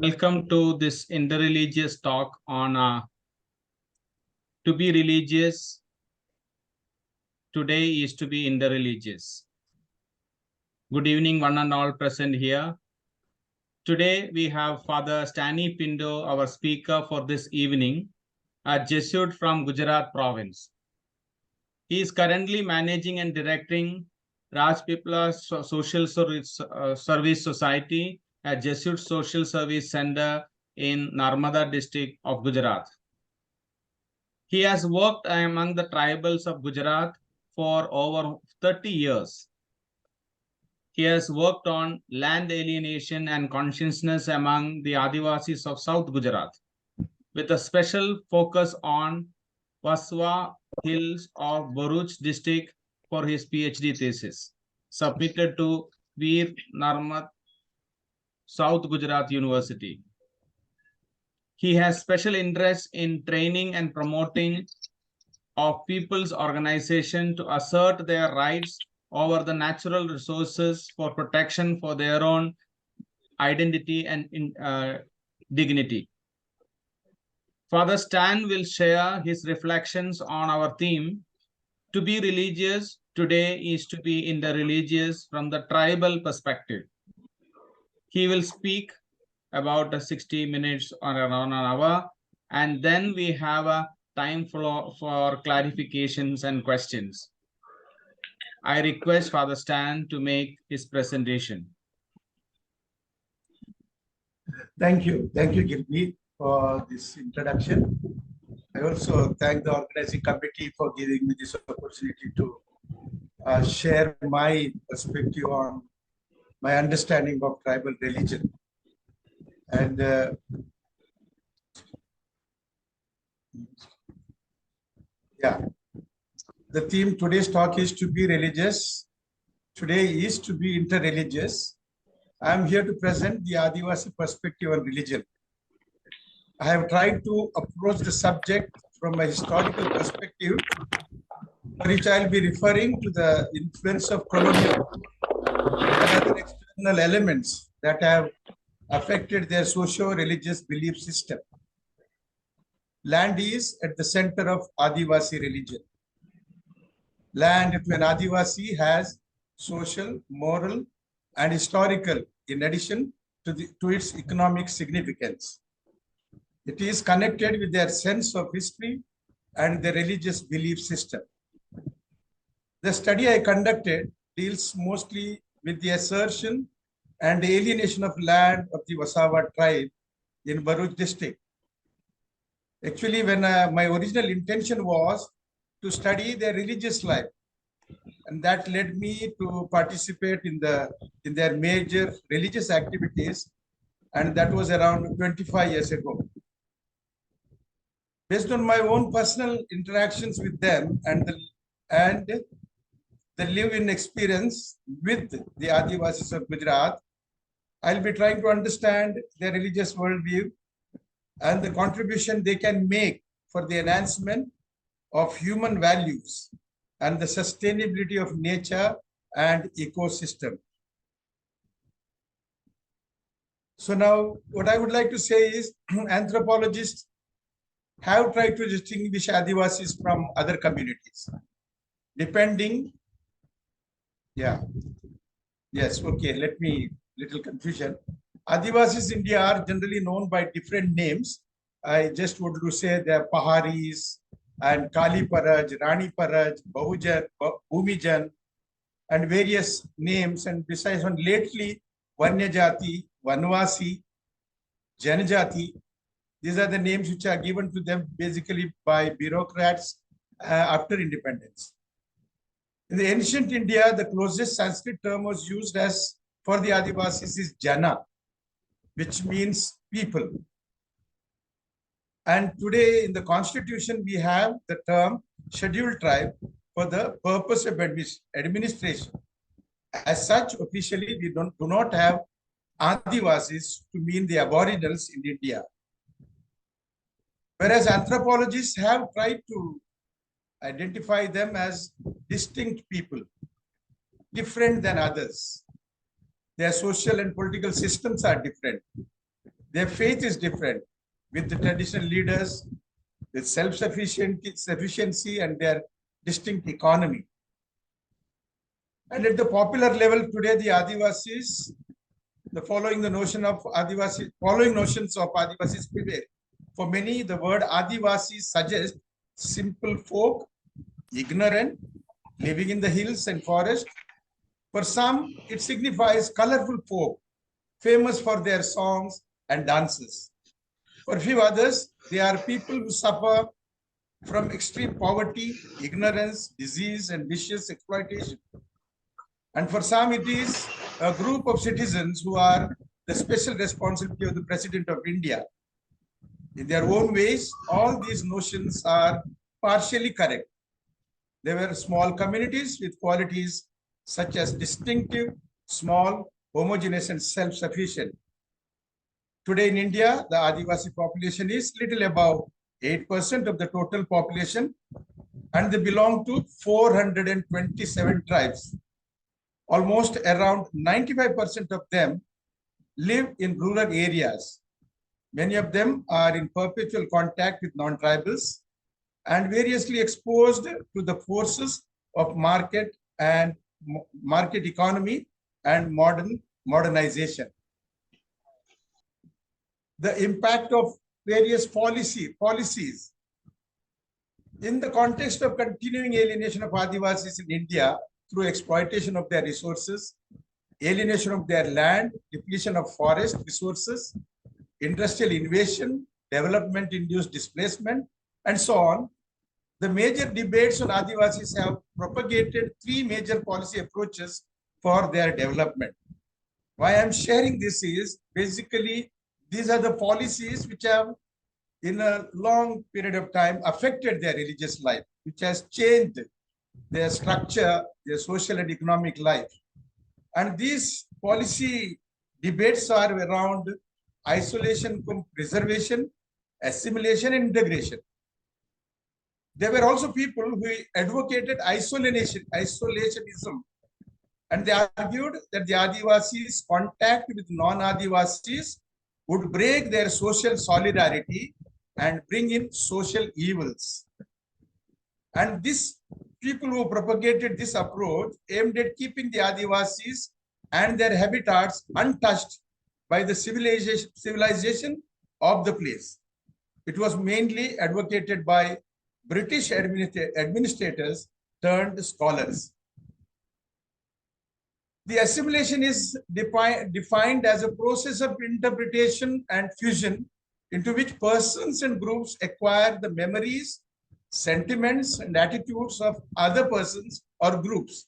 Welcome to this interreligious talk on to be religious today is to be interreligious. Good evening, one and all present here. Today we have Father Stanny Pinto, our speaker for this evening, a Jesuit from Gujarat Province. He is currently managing and directing Rajpipla Social Service Society, a Jesuit social service center in Narmada District of Gujarat. He has worked among the tribals of Gujarat for over 30 years. He has worked on land alienation and consciousness among the Adivasis of South Gujarat, with a special focus on Vasava Bhils of Bharuch district for his PhD thesis, submitted to Veer, Narmad, South Gujarat University. He has special interest in training and promoting of people's organization to assert their rights over the natural resources for protection for their own identity and dignity. Father Stan will share his reflections on our theme, to be religious today is to be interreligious from the tribal perspective. He will speak about 60 minutes or around an hour, and then we have a time for clarifications and questions. I request Father Stan to make his presentation. Thank you, Gilby, for this introduction. I also thank the organizing committee for giving me this opportunity to share my perspective on my understanding of tribal religion. And yeah, the theme today's talk is to be religious. Today is to be interreligious. I am here to present the Adivasi perspective on religion. I have tried to approach the subject from a historical perspective, for which I will be referring to the influence of colonial and other external elements that have affected their socio-religious belief system. Land is at the center of Adivasi religion. Land to an Adivasi has social, moral, and historical, in addition to its economic significance. It is connected with their sense of history and their religious belief system. The study I conducted deals mostly with the assertion and the alienation of land of the Vasava tribe in Bharuch district. Actually, when my original intention was to study their religious life, and that led me to participate in their major religious activities, and that was around 25 years ago. Based on my own personal interactions with them and the live-in experience with the Adivasis of Gujarat, I'll be trying to understand their religious worldview and the contribution they can make for the enhancement of human values and the sustainability of nature and ecosystem. So now what I would like to say is anthropologists have tried to distinguish Adivasis from other communities, depending, little confusion. Adivasis India are generally known by different names. I just want to say they are Paharis and Kali Paraj, Rani Paraj, Bahujan, Bhumijan, and various names. And besides, one lately, Vanyajati, Vanvasi, Janajati. These are the names which are given to them basically by bureaucrats after independence. In the ancient India, the closest Sanskrit term was used as for the Adivasis is Jana, which means people. And today in the constitution, we have the term scheduled tribe for the purpose of administration. As such, officially, we do not have Adivasis to mean the aboriginals in India. Whereas anthropologists have tried to identify them as distinct people, different than others. Their social and political systems are different. Their faith is different, with the traditional leaders, with self-sufficiency and their distinct economy. And at the popular level today, the Adivasis, following notions of Adivasis prevail. For many, the word Adivasis suggests simple folk, ignorant, living in the hills and forest. For some, it signifies colorful folk, famous for their songs and dances. For few others, they are people who suffer from extreme poverty, ignorance, disease, and vicious exploitation. And for some, it is a group of citizens who are the special responsibility of the President of India. In their own ways, all these notions are partially correct. They were small communities with qualities such as distinctive, small, homogeneous, and self-sufficient. Today in India, the Adivasi population is little above 8% of the total population, and they belong to 427 tribes. Almost around 95% of them live in rural areas. Many of them are in perpetual contact with non-tribals and variously exposed to the forces of market economy and modernization. The impact of various policies. In the context of continuing alienation of Adivasis in India through exploitation of their resources, alienation of their land, depletion of forest resources, industrial invasion, development-induced displacement, and so on, the major debates on Adivasis have propagated three major policy approaches for their development. Why I'm sharing this is basically these are the policies which have in a long period of time affected their religious life, which has changed their structure, their social and economic life. And these policy debates are around isolation from preservation, assimilation, and integration. There were also people who advocated isolationism, and they argued that the Adivasis' contact with non-Adivasis would break their social solidarity and bring in social evils. And these people who propagated this approach aimed at keeping the Adivasis and their habitats untouched by the civilization of the place. It was mainly advocated by British administrators turned scholars. The assimilation is defined as a process of interpretation and fusion into which persons and groups acquire the memories, sentiments, and attitudes of other persons or groups,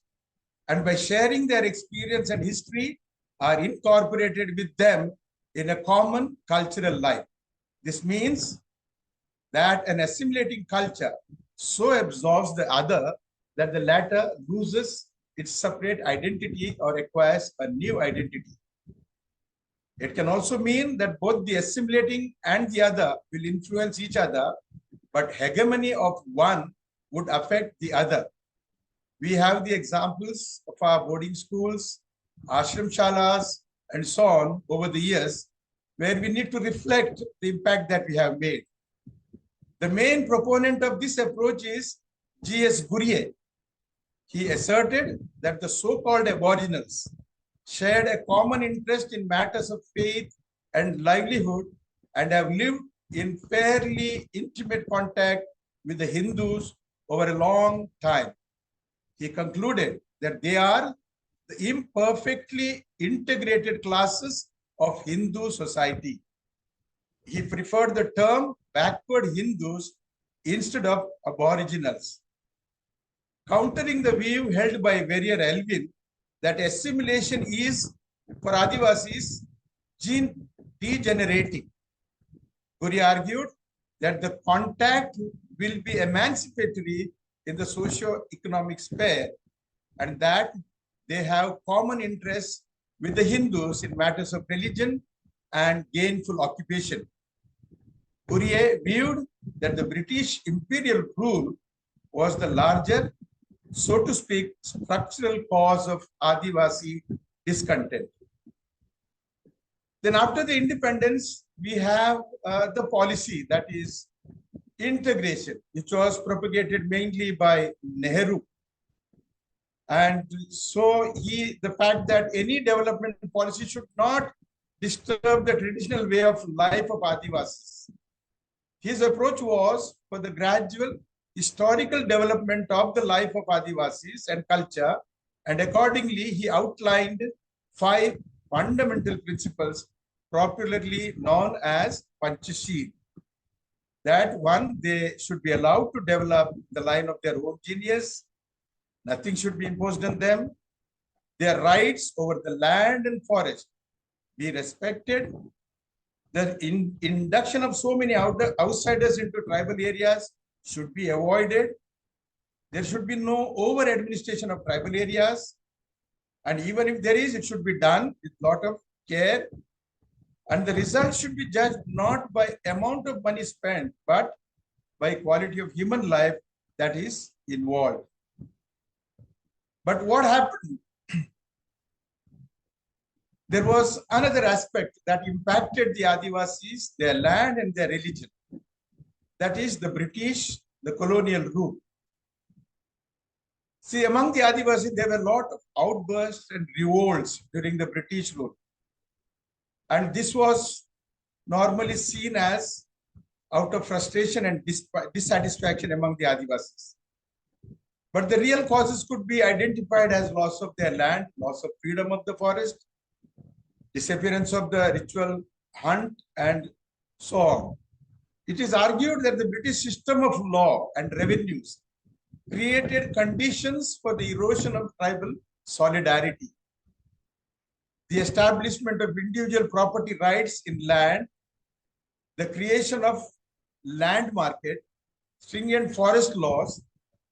and by sharing their experience and history are incorporated with them in a common cultural life. This means that an assimilating culture so absorbs the other that the latter loses its separate identity or acquires a new identity. It can also mean that both the assimilating and the other will influence each other, but hegemony of one would affect the other. We have the examples of our boarding schools, ashram shalas, and so on over the years, where we need to reflect the impact that we have made. The main proponent of this approach is G.S. Gurye. He asserted that the so-called aboriginals shared a common interest in matters of faith and livelihood and have lived in fairly intimate contact with the Hindus over a long time. He concluded that they are the imperfectly integrated classes of Hindu society. He preferred the term backward Hindus instead of aboriginals, countering the view held by Veer Elvin that assimilation is, for Adivasis, gene degenerating. Gurye argued that the contact will be emancipatory in the socio-economic sphere and that they have common interests with the Hindus in matters of religion and gainful occupation. Gurye viewed that the British imperial rule was the larger, so to speak, structural cause of Adivasi discontent. Then after the independence, we have the policy, that is integration, which was propagated mainly by Nehru. And so the fact that any development policy should not disturb the traditional way of life of Adivasis. His approach was for the gradual historical development of the life of Adivasis and culture, and accordingly he outlined 5 fundamental principles popularly known as Panchasheel. That one, they should be allowed to develop the line of their own genius. Nothing should be imposed on them. Their rights over the land and forest be respected. The induction of so many outsiders into tribal areas should be avoided. There should be no over-administration of tribal areas. And even if there is, it should be done with a lot of care. And the results should be judged not by amount of money spent, but by quality of human life that is involved. But what happened? There was another aspect that impacted the Adivasis, their land and their religion. That is the British, the colonial rule. See, among the Adivasis, there were a lot of outbursts and revolts during the British rule. And this was normally seen as out of frustration and dissatisfaction among the Adivasis. But the real causes could be identified as loss of their land, loss of freedom of the forest, disappearance of the ritual hunt, and so on. It is argued that the British system of law and revenues created conditions for the erosion of tribal solidarity. The establishment of individual property rights in land, the creation of land market, stringent forest laws,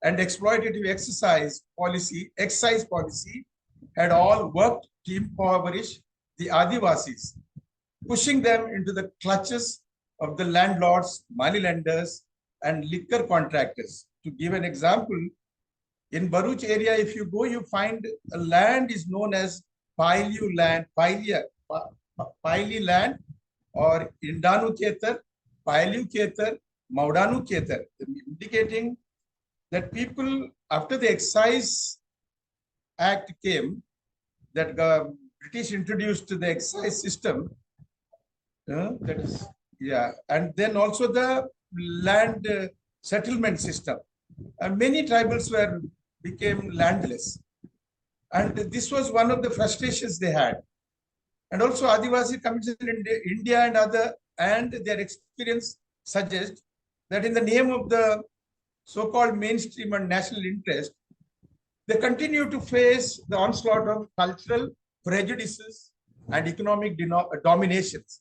and exploitative excise policy had all worked to impoverish the Adivasis, pushing them into the clutches of the landlords, moneylenders, and liquor contractors. To give an example, in Bharuch area, if you go, you find a land is known as Paili land, Paili land, or Indanu Ketar, Pailu Ketar, Maudanu Ketar, indicating that people, after the Excise Act came, that British introduced the excise system, that is, yeah, and then also the land settlement system. And many tribals became landless. And this was one of the frustrations they had. And also Adivasi communities in India and their experience suggest that in the name of the so-called mainstream and national interest, they continue to face the onslaught of cultural prejudices and economic dominations.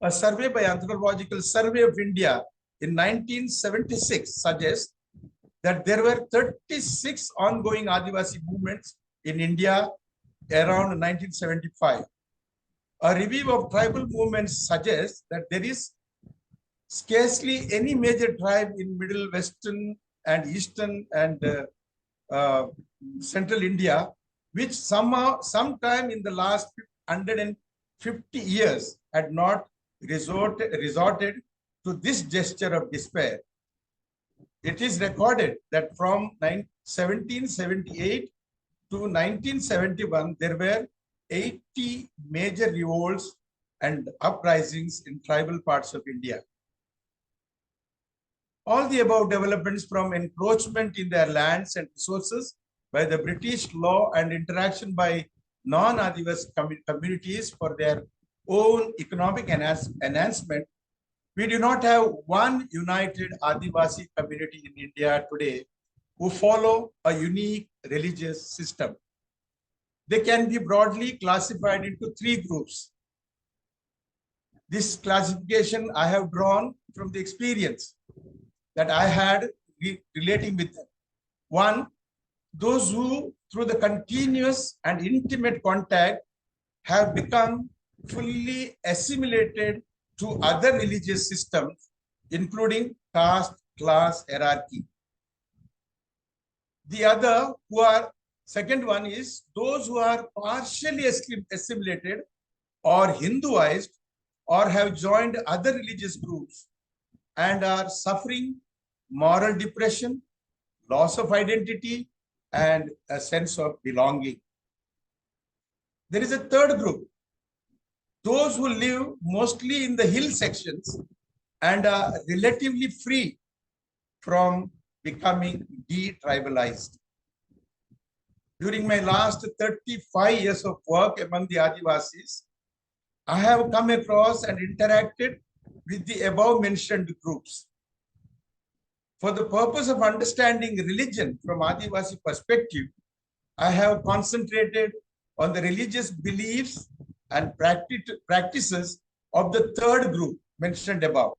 A survey by Anthropological Survey of India in 1976 suggests that there were 36 ongoing Adivasi movements in India around 1975. A review of tribal movements suggests that there is scarcely any major tribe in middle, western, and eastern and central India which sometime in the last 150 years had not resorted to this gesture of despair. It is recorded that from 1778 to 1971, there were 80 major revolts and uprisings in tribal parts of India. All the above developments, from encroachment in their lands and resources by the British law and interaction by non-Adivasi communities for their own economic enhancement, we do not have one united Adivasi community in India today who follow a unique religious system. They can be broadly classified into 3 groups. This classification I have drawn from the experience that I had relating with them. 1, those who, through the continuous and intimate contact, have become fully assimilated to other religious systems, including caste, class, hierarchy. The other, second one is those who are partially assimilated or Hinduized or have joined other religious groups and are suffering moral depression, loss of identity, and a sense of belonging. There is a third group, those who live mostly in the hill sections and are relatively free from becoming de-tribalized. During my last 35 years of work among the Adivasis, I have come across and interacted with the above mentioned groups. For the purpose of understanding religion from Adivasi perspective, I have concentrated on the religious beliefs and practices of the third group mentioned above.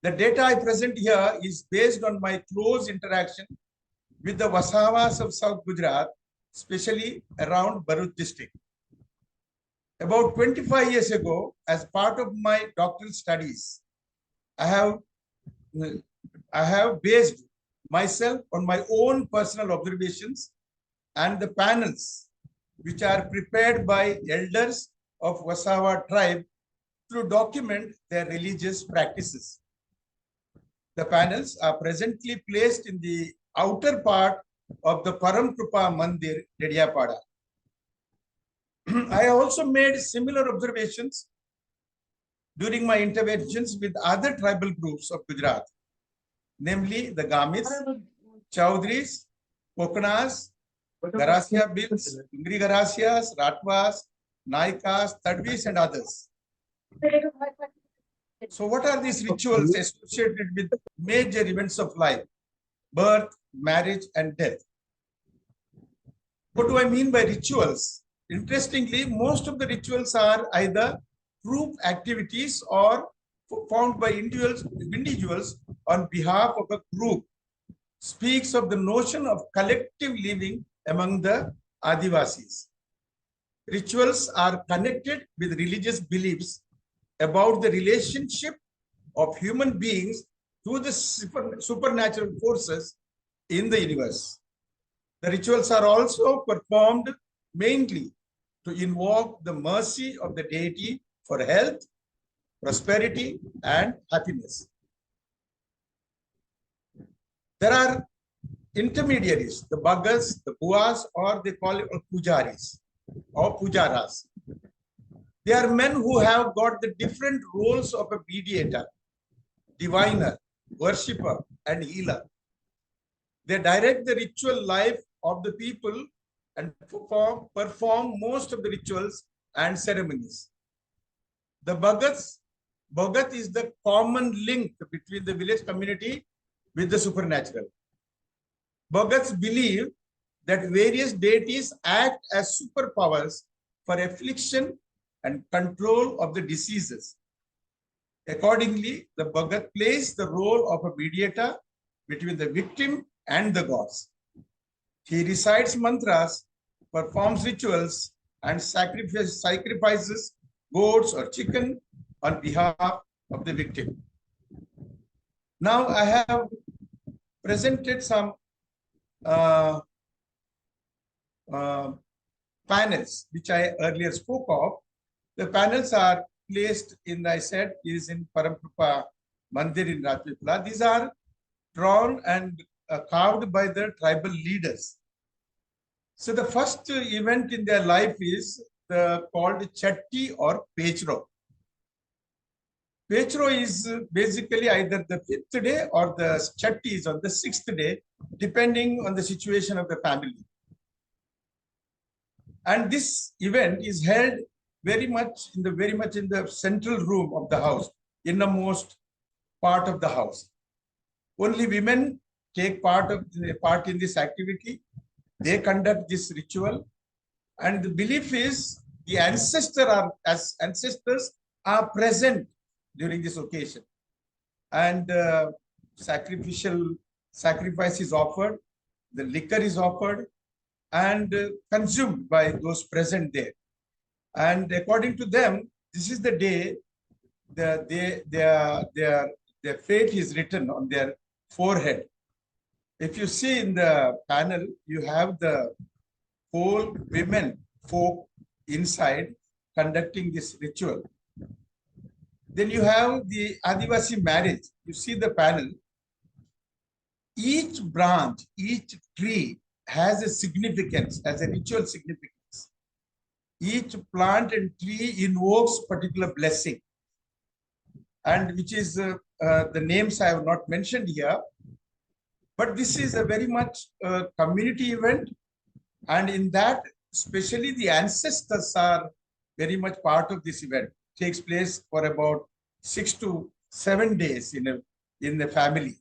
The data I present here is based on my close interaction with the Vasavas of South Gujarat, especially around Bharuch district. About 25 years ago, as part of my doctoral studies, I have based myself on my own personal observations and the panels which are prepared by elders of Vasava tribe to document their religious practices. The panels are presently placed in the outer part of the Param Krupa Mandir, Dediyapada. I also made similar observations during my interventions with other tribal groups of Gujarat, namely the Gamis, Chaudhris, Kokanas, Garasia Bhils, Ingri Garasias, Ratwas, Naikas, Tadvis, and others. So what are these rituals associated with major events of life? Birth, marriage, and death. What do I mean by rituals? Interestingly, most of the rituals are either group activities or performed by individuals on behalf of a group. Speaks of the notion of collective living among the Adivasis. Rituals are connected with religious beliefs about the relationship of human beings to the supernatural forces in the universe. The rituals are also performed mainly to invoke the mercy of the deity for health, prosperity, and happiness. There are intermediaries, the Bhagas, the Buas, or they call it Pujaris or Pujaras. They are men who have got the different roles of a mediator, diviner, worshipper, and healer. They direct the ritual life of the people and perform most of the rituals and ceremonies. The Bhagat is the common link between the village community with the supernatural. Bhagats believe that various deities act as superpowers for affliction and control of the diseases. Accordingly, the Bhagat plays the role of a mediator between the victim and the gods. He recites mantras, performs rituals, and sacrifices goats or chicken on behalf of the victim. Now I have presented some panels which I earlier spoke of. The panels are placed in, I said, is in Param Krupa Mandir in Rajpipla. These are drawn and carved by the tribal leaders. So the first event in their life is called Chatti or Pechro. Pechro is basically either the 5th day or the Chatti is on the 6th day, depending on the situation of the family. And this event is held very much in the central room of the house, innermost part of the house. Only women take part in this activity. They conduct this ritual, and the belief is the ancestors are present during this occasion, and sacrifice is offered, the liquor is offered and consumed by those present there. And according to them, this is the day their fate is written on their forehead. If you see in the panel, you have the whole women folk inside, conducting this ritual. Then you have the Adivasi marriage. You see the panel. Each branch, each tree has a significance, has a ritual significance. Each plant and tree invokes particular blessing, and which is the names I have not mentioned here. But this is a very much community event, and in that, especially the ancestors are very much part of this event. It takes place for about 6 to 7 days in the family.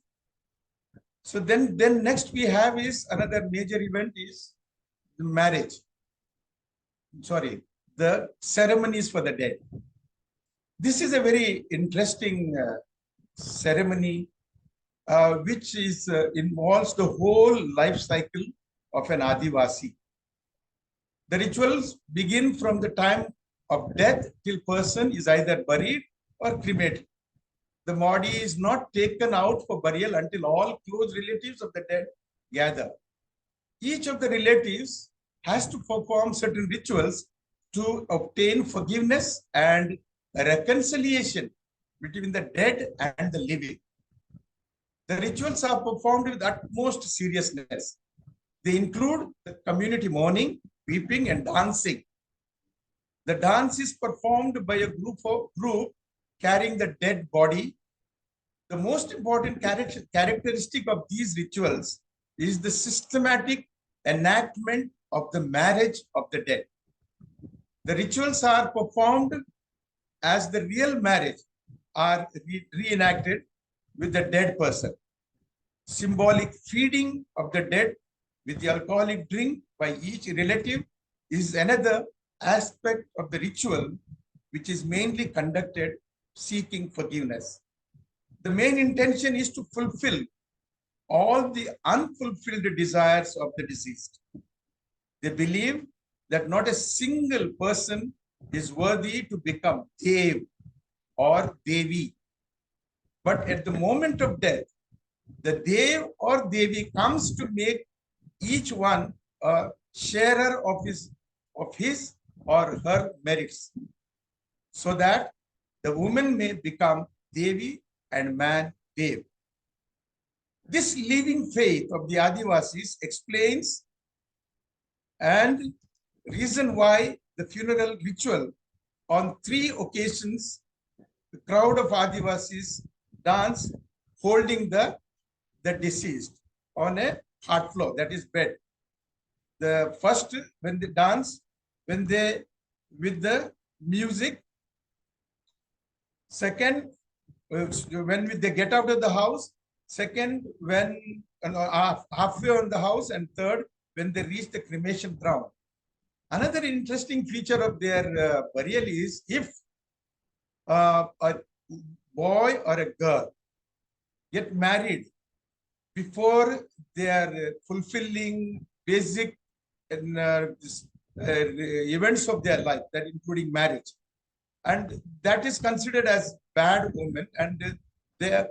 So then next we have is another major event is the marriage. Sorry, the ceremonies for the dead. This is a very interesting ceremony which is involves the whole life cycle of an Adivasi. The rituals begin from the time of death till person is either buried or cremated. The body is not taken out for burial until all close relatives of the dead gather. Each of the relatives has to perform certain rituals to obtain forgiveness and reconciliation between the dead and the living. The rituals are performed with utmost seriousness. They include the community mourning, weeping, and dancing. The dance is performed by a group carrying the dead body. The most important characteristic of these rituals is the systematic enactment of the marriage of the dead. The rituals are performed as the real marriage are reenacted with the dead person. Symbolic feeding of the dead with the alcoholic drink by each relative is another aspect of the ritual, which is mainly conducted seeking forgiveness. The main intention is to fulfill all the unfulfilled desires of the deceased. They believe that not a single person is worthy to become Dev or Devi. But at the moment of death, the Dev or Devi comes to make each one a sharer of his or her merits, so that the woman may become Devi and man Dev. This living faith of the Adivasis explains and reason why the funeral ritual on 3 occasions, the crowd of Adivasis dance holding the deceased on a hearth floor, that is bed. The first, when they dance, with the music. Second, when they get out of the house. Second, when halfway on the house. And third, when they reach the cremation ground. Another interesting feature of their burial is if a boy or a girl get married before they are fulfilling basic events of their life, that including marriage, and that is considered as bad omen, and the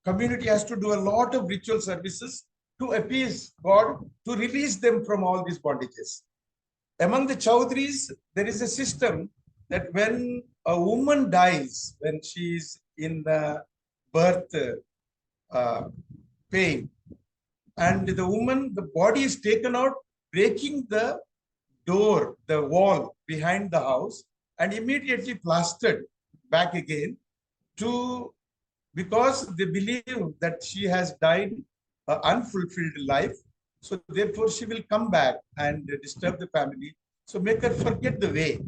community has to do a lot of ritual services to appease God, to release them from all these bondages. Among the Chaudhries, there is a system that when a woman dies, when she is in the birth pain, and the body is taken out, breaking the door, the wall behind the house, and immediately plastered back again because they believe that she has died an unfulfilled life. So therefore she will come back and disturb the family. So make her forget the way.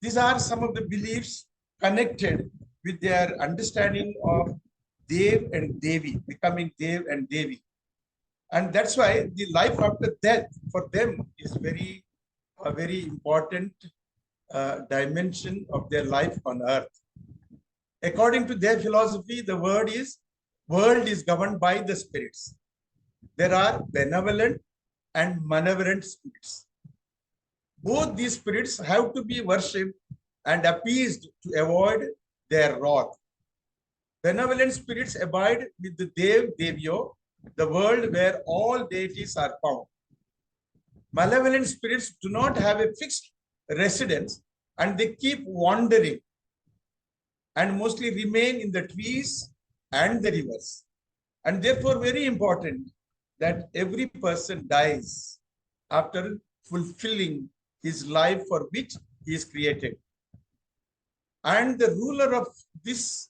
These are some of the beliefs connected with their understanding of Dev and Devi, becoming Dev and Devi. And that's why the life after death for them is a very important dimension of their life on earth. According to their philosophy, the world is governed by the spirits. There are benevolent and malevolent spirits. Both these spirits have to be worshipped and appeased to avoid their wrath. Benevolent spirits abide with the Dev Devyo, the world where all deities are found. Malevolent spirits do not have a fixed residence, and they keep wandering and mostly remain in the trees and the rivers. And therefore, very important that every person dies after fulfilling his life for which he is created. And the ruler of this,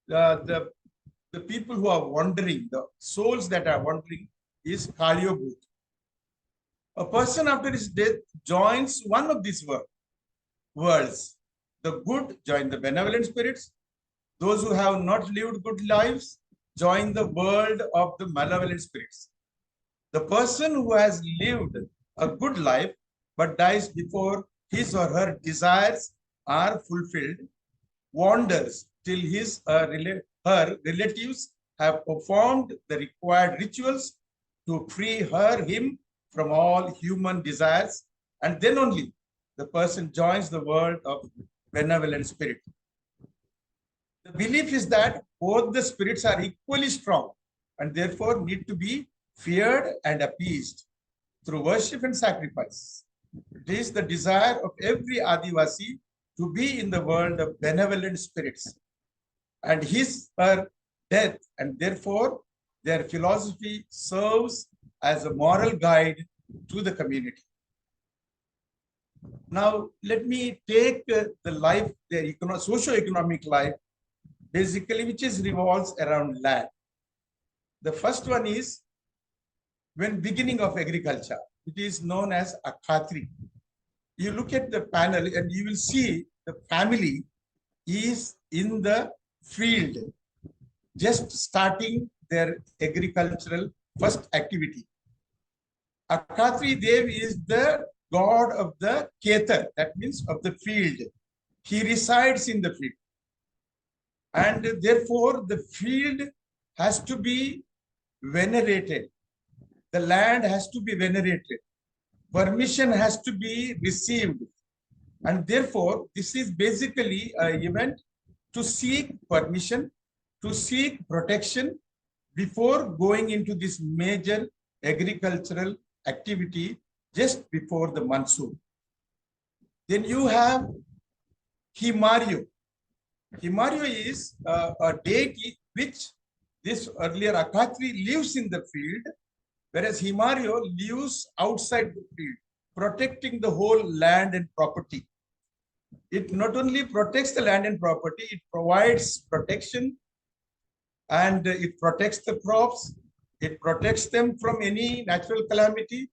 the people who are wandering, the souls that are wandering, is Kaliyobut. A person after his death joins one of these worlds. The good join the benevolent spirits. Those who have not lived good lives join the world of the malevolent spirits. The person who has lived a good life but dies before his or her desires are fulfilled wanders till his or her relatives have performed the required rituals to free him from all human desires, and then only the person joins the world of benevolent spirit. The belief is that both the spirits are equally strong and therefore need to be feared and appeased through worship and sacrifice. It is the desire of every Adivasi to be in the world of benevolent spirits and his or death, and therefore their philosophy serves as a moral guide to the community. Now, let me take the life, the socio-economic life, basically, which is revolves around land. The first one is when beginning of agriculture. It is known as a Khatri. You look at the panel and you will see the family is in the field, just starting their agricultural first activity. Akatri Dev is the god of the Ketar, that means of the field. He resides in the field. And therefore, the field has to be venerated. The land has to be venerated. Permission has to be received. And therefore, this is basically an event to seek permission, to seek protection before going into this major agricultural activity just before the monsoon. Then you have Himario. Himario is a deity which this earlier Akatri lives in the field, whereas Himario lives outside the field, protecting the whole land and property. It not only protects the land and property, it provides protection and it protects the crops, it protects them from any natural calamity,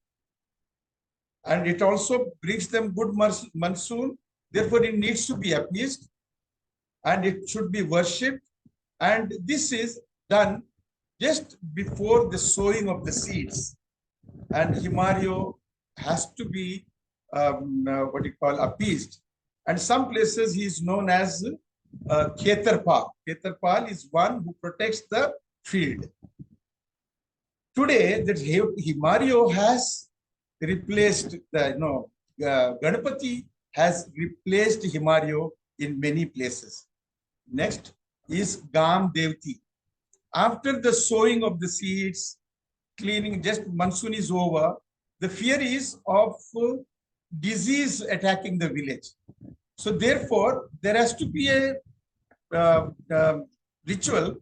and it also brings them good monsoon. Therefore, it needs to be appeased and it should be worshipped. And this is done just before the sowing of the seeds. And Himario has to be appeased. And some places he is known as Ketarpal. Ketarpal is one who protects the field. Today, that Himario has replaced the, Ganapati has replaced Himario in many places. Next is Gam Devti. After the sowing of the seeds, cleaning, just monsoon is over, the fear is of disease attacking the village. So therefore, there has to be a ritual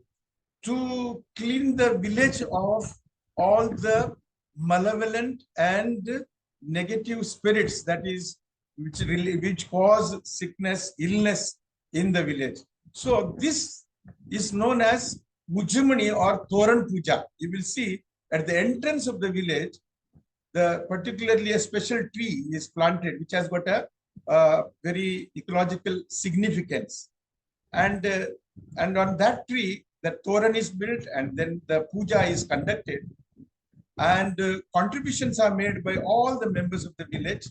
to clean the village of all the malevolent and negative spirits, that is, which cause sickness, illness in the village. So this is known as Ujjimani or Toran Puja. You will see at the entrance of the village, particularly a special tree is planted, which has got a very ecological significance. And on that tree, the Toran is built and then the puja is conducted. And contributions are made by all the members of the village.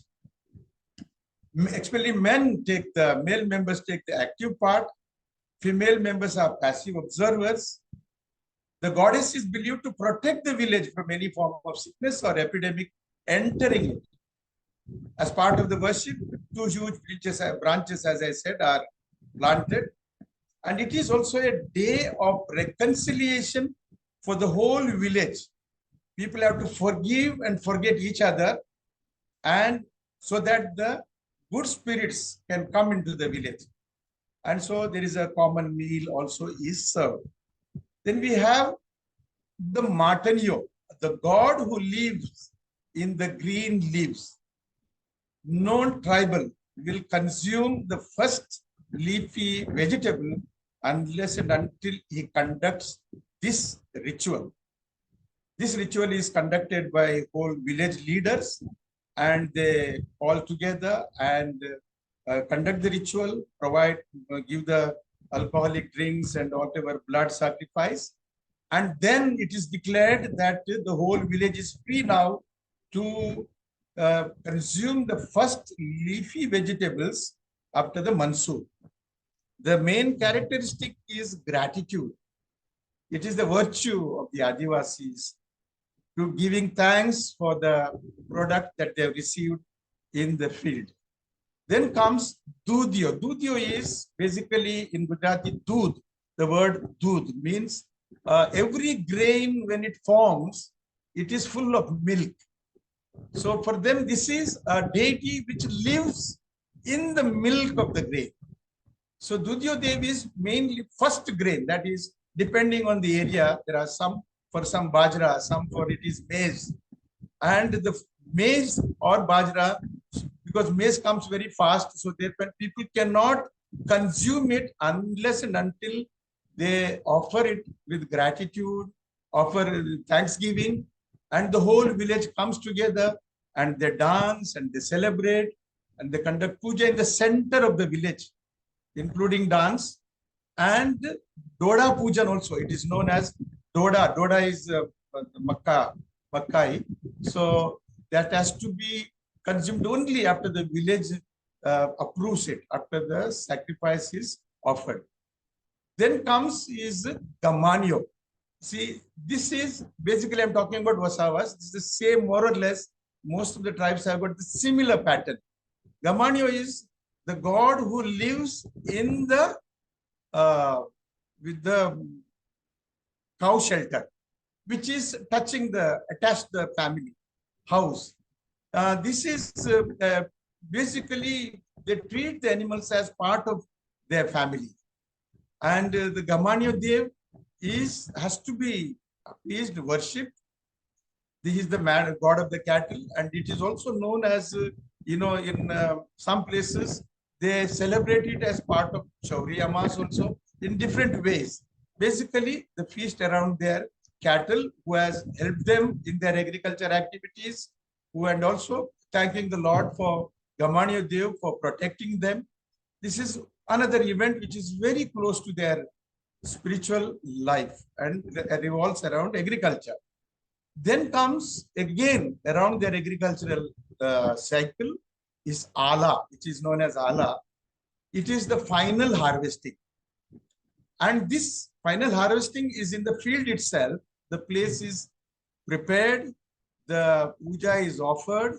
Actually, male members take the active part. Female members are passive observers. The goddess is believed to protect the village from any form of sickness or epidemic entering it. As part of the worship, 2 huge branches, as I said, are planted. And it is also a day of reconciliation for the whole village. People have to forgive and forget each other, and so that the good spirits can come into the village. And so there is a common meal also is served. Then we have the Martinio, the god who lives in the green leaves. Non-tribal will consume the first leafy vegetable unless and until he conducts this ritual. This ritual is conducted by whole village leaders, and they all together and conduct the ritual, provide, give the alcoholic drinks and whatever blood sacrifice. And then it is declared that the whole village is free now to consume the first leafy vegetables after the monsoon. The main characteristic is gratitude. It is the virtue of the Adivasis to giving thanks for the product that they have received in the field. Then comes Dudyo. Dudyo is basically in Gujarati Dud. The word Dud means every grain when it forms, it is full of milk. So for them, this is a deity which lives in the milk of the grain. So Dudyo Dev is mainly first grain, that is depending on the area. There are some for some bajra, some for it is maize. And the maize or bajra, because maize comes very fast, so therefore people cannot consume it unless and until they offer it with gratitude, offer thanksgiving, and the whole village comes together and they dance and they celebrate and they conduct puja in the center of the village, including dance and Doda Pujan also. It is known as Doda. Doda is Makkai. So that has to be consumed only after the village approves it, after the sacrifice is offered. Then comes is Gamanyo. See, this is basically I'm talking about Vasavas. This is the same, more or less. Most of the tribes have got the similar pattern. Gamanyo is the god who lives in the with the cow shelter, which is touching the attached the family house. This is basically they treat the animals as part of their family, and the Gamanyo Dev has to be appeased, worshipped. This is the god of the cattle, and it is also known as in some places they celebrate it as part of Chauri Amas also in different ways. Basically, the feast around their cattle who has helped them in their agriculture activities, and also thanking the Lord for Gamanyo Dev for protecting them. This is another event which is very close to their spiritual life and revolves around agriculture. Then comes again around their agricultural cycle is Ala, which is known as Ala. It is the final harvesting. And this final harvesting is in the field itself. The place is prepared, the puja is offered,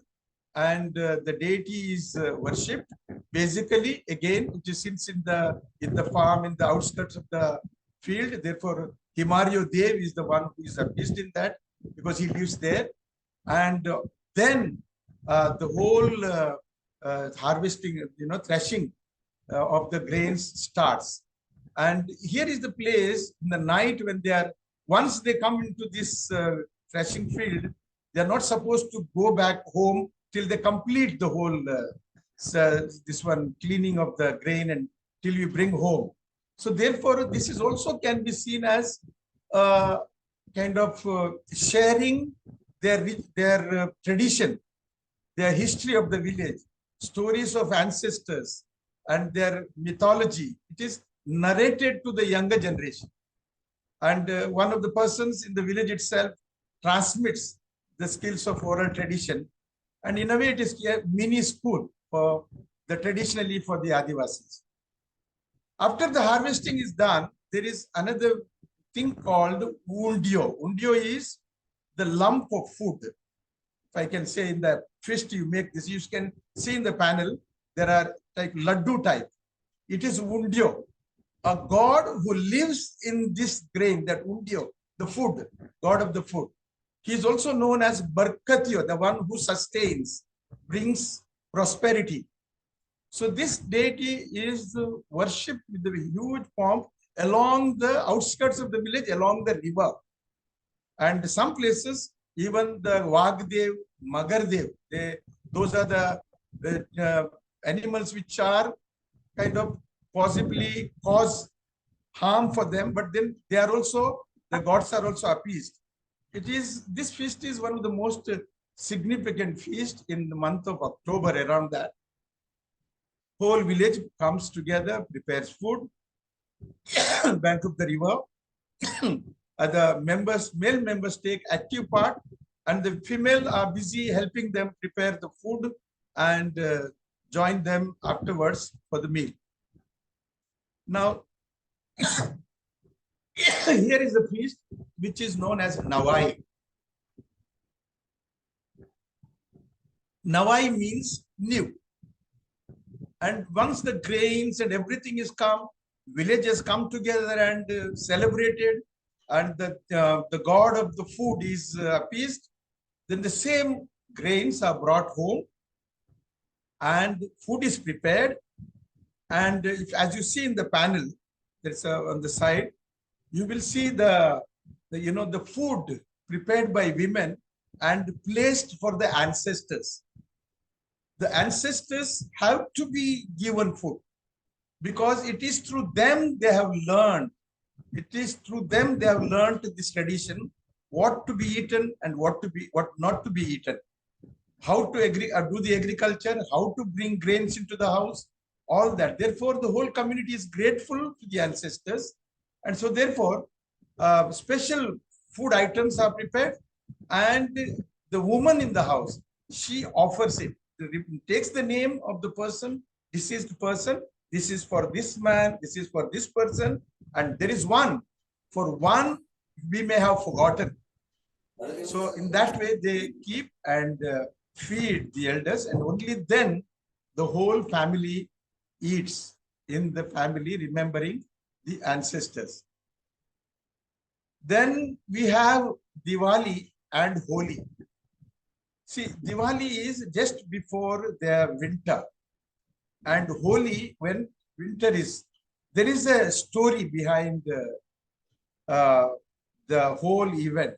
and the deity is worshipped. Basically, again, it is since in the farm, in the outskirts of the field. Therefore, Himaryo Dev is the one who is appeased in that because he lives there. And then the whole harvesting, threshing of the grains starts. And here is the place in the night when once they come into this threshing field, they are not supposed to go back home till they complete the whole cleaning of the grain and till you bring home. So therefore, this is also can be seen as kind of sharing their tradition, their history of the village, stories of ancestors and their mythology. It is narrated to the younger generation. And one of the persons in the village itself transmits the skills of oral tradition. And in a way, it is a mini school for traditionally for the Adivasis. After the harvesting is done, there is another thing called undio. Undio is the lump of food. If I can say in the twist you make this, you can see in the panel, there are like laddu type. It is undio, a god who lives in this grain, that undio, the food, god of the food. He is also known as Barkatyo, the one who sustains, brings prosperity. So this deity is worshipped with a huge pomp along the outskirts of the village, along the river. And some places, even the Vagdev, Magardev, those are the animals which are kind of possibly cause harm for them, but then they are also, the gods are also appeased. This feast is one of the most significant feast in the month of October. Around that, whole village comes together, prepares food, bank of the river. The male members take active part, and the female are busy helping them prepare the food and join them afterwards for the meal. Now, here is a feast which is known as Nawai. Nawai means new. And once the grains and everything is come, villages come together and celebrated, and the god of the food is appeased, then the same grains are brought home and food is prepared. And as you see in the panel, that's on the side, you will see the food prepared by women and placed for the ancestors. The ancestors have to be given food because it is through them they have learned. It is through them they have learned this tradition, what to be eaten and what not to be eaten, how to do the agriculture, how to bring grains into the house, all that. Therefore, the whole community is grateful to the ancestors, and so therefore, special food items are prepared, and the woman in the house, she offers it. Takes the name of the person, deceased person. This is for this man, this is for this person, and there is one. For one, we may have forgotten. So in that way, they keep and feed the elders, and only then the whole family eats in the family, remembering the ancestors. Then we have Diwali and Holi. See, Diwali is just before the winter, and Holi when winter is. There is a story behind the whole event.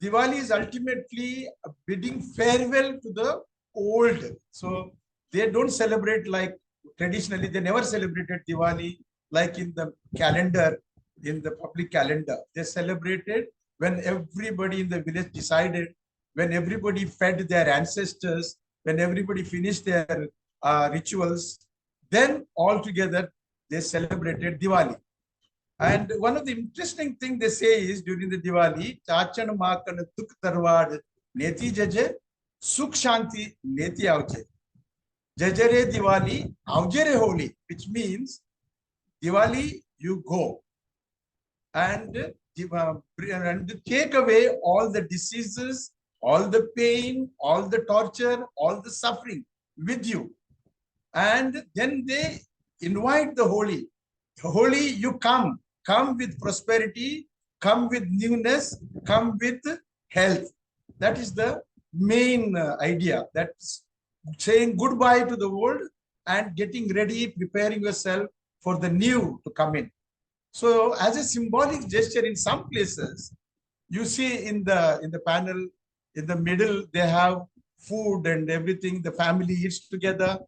Diwali is ultimately bidding farewell to the old. So they don't celebrate like traditionally. They never celebrated Diwali like in the calendar, in the public calendar. They celebrated when everybody in the village decided, when everybody fed their ancestors, when everybody finished their rituals, then all together they celebrated Diwali. And one of the interesting things they say is during the Diwali, Chachan Makan Tuk Tarwad Neti Jaje, Sukh Shanti Neti Avje. Jajare Diwali, Avjere Holi, which means Diwali, you go and take away all the diseases, all the pain, all the torture, all the suffering with you. And then they invite the Holi. Holi, you come with prosperity, come with newness, come with health. That is the main idea. That's saying goodbye to the old and getting ready, preparing yourself for the new to come in. So as a symbolic gesture, in some places, you see in the panel, in the middle, they have food and everything. The family eats together,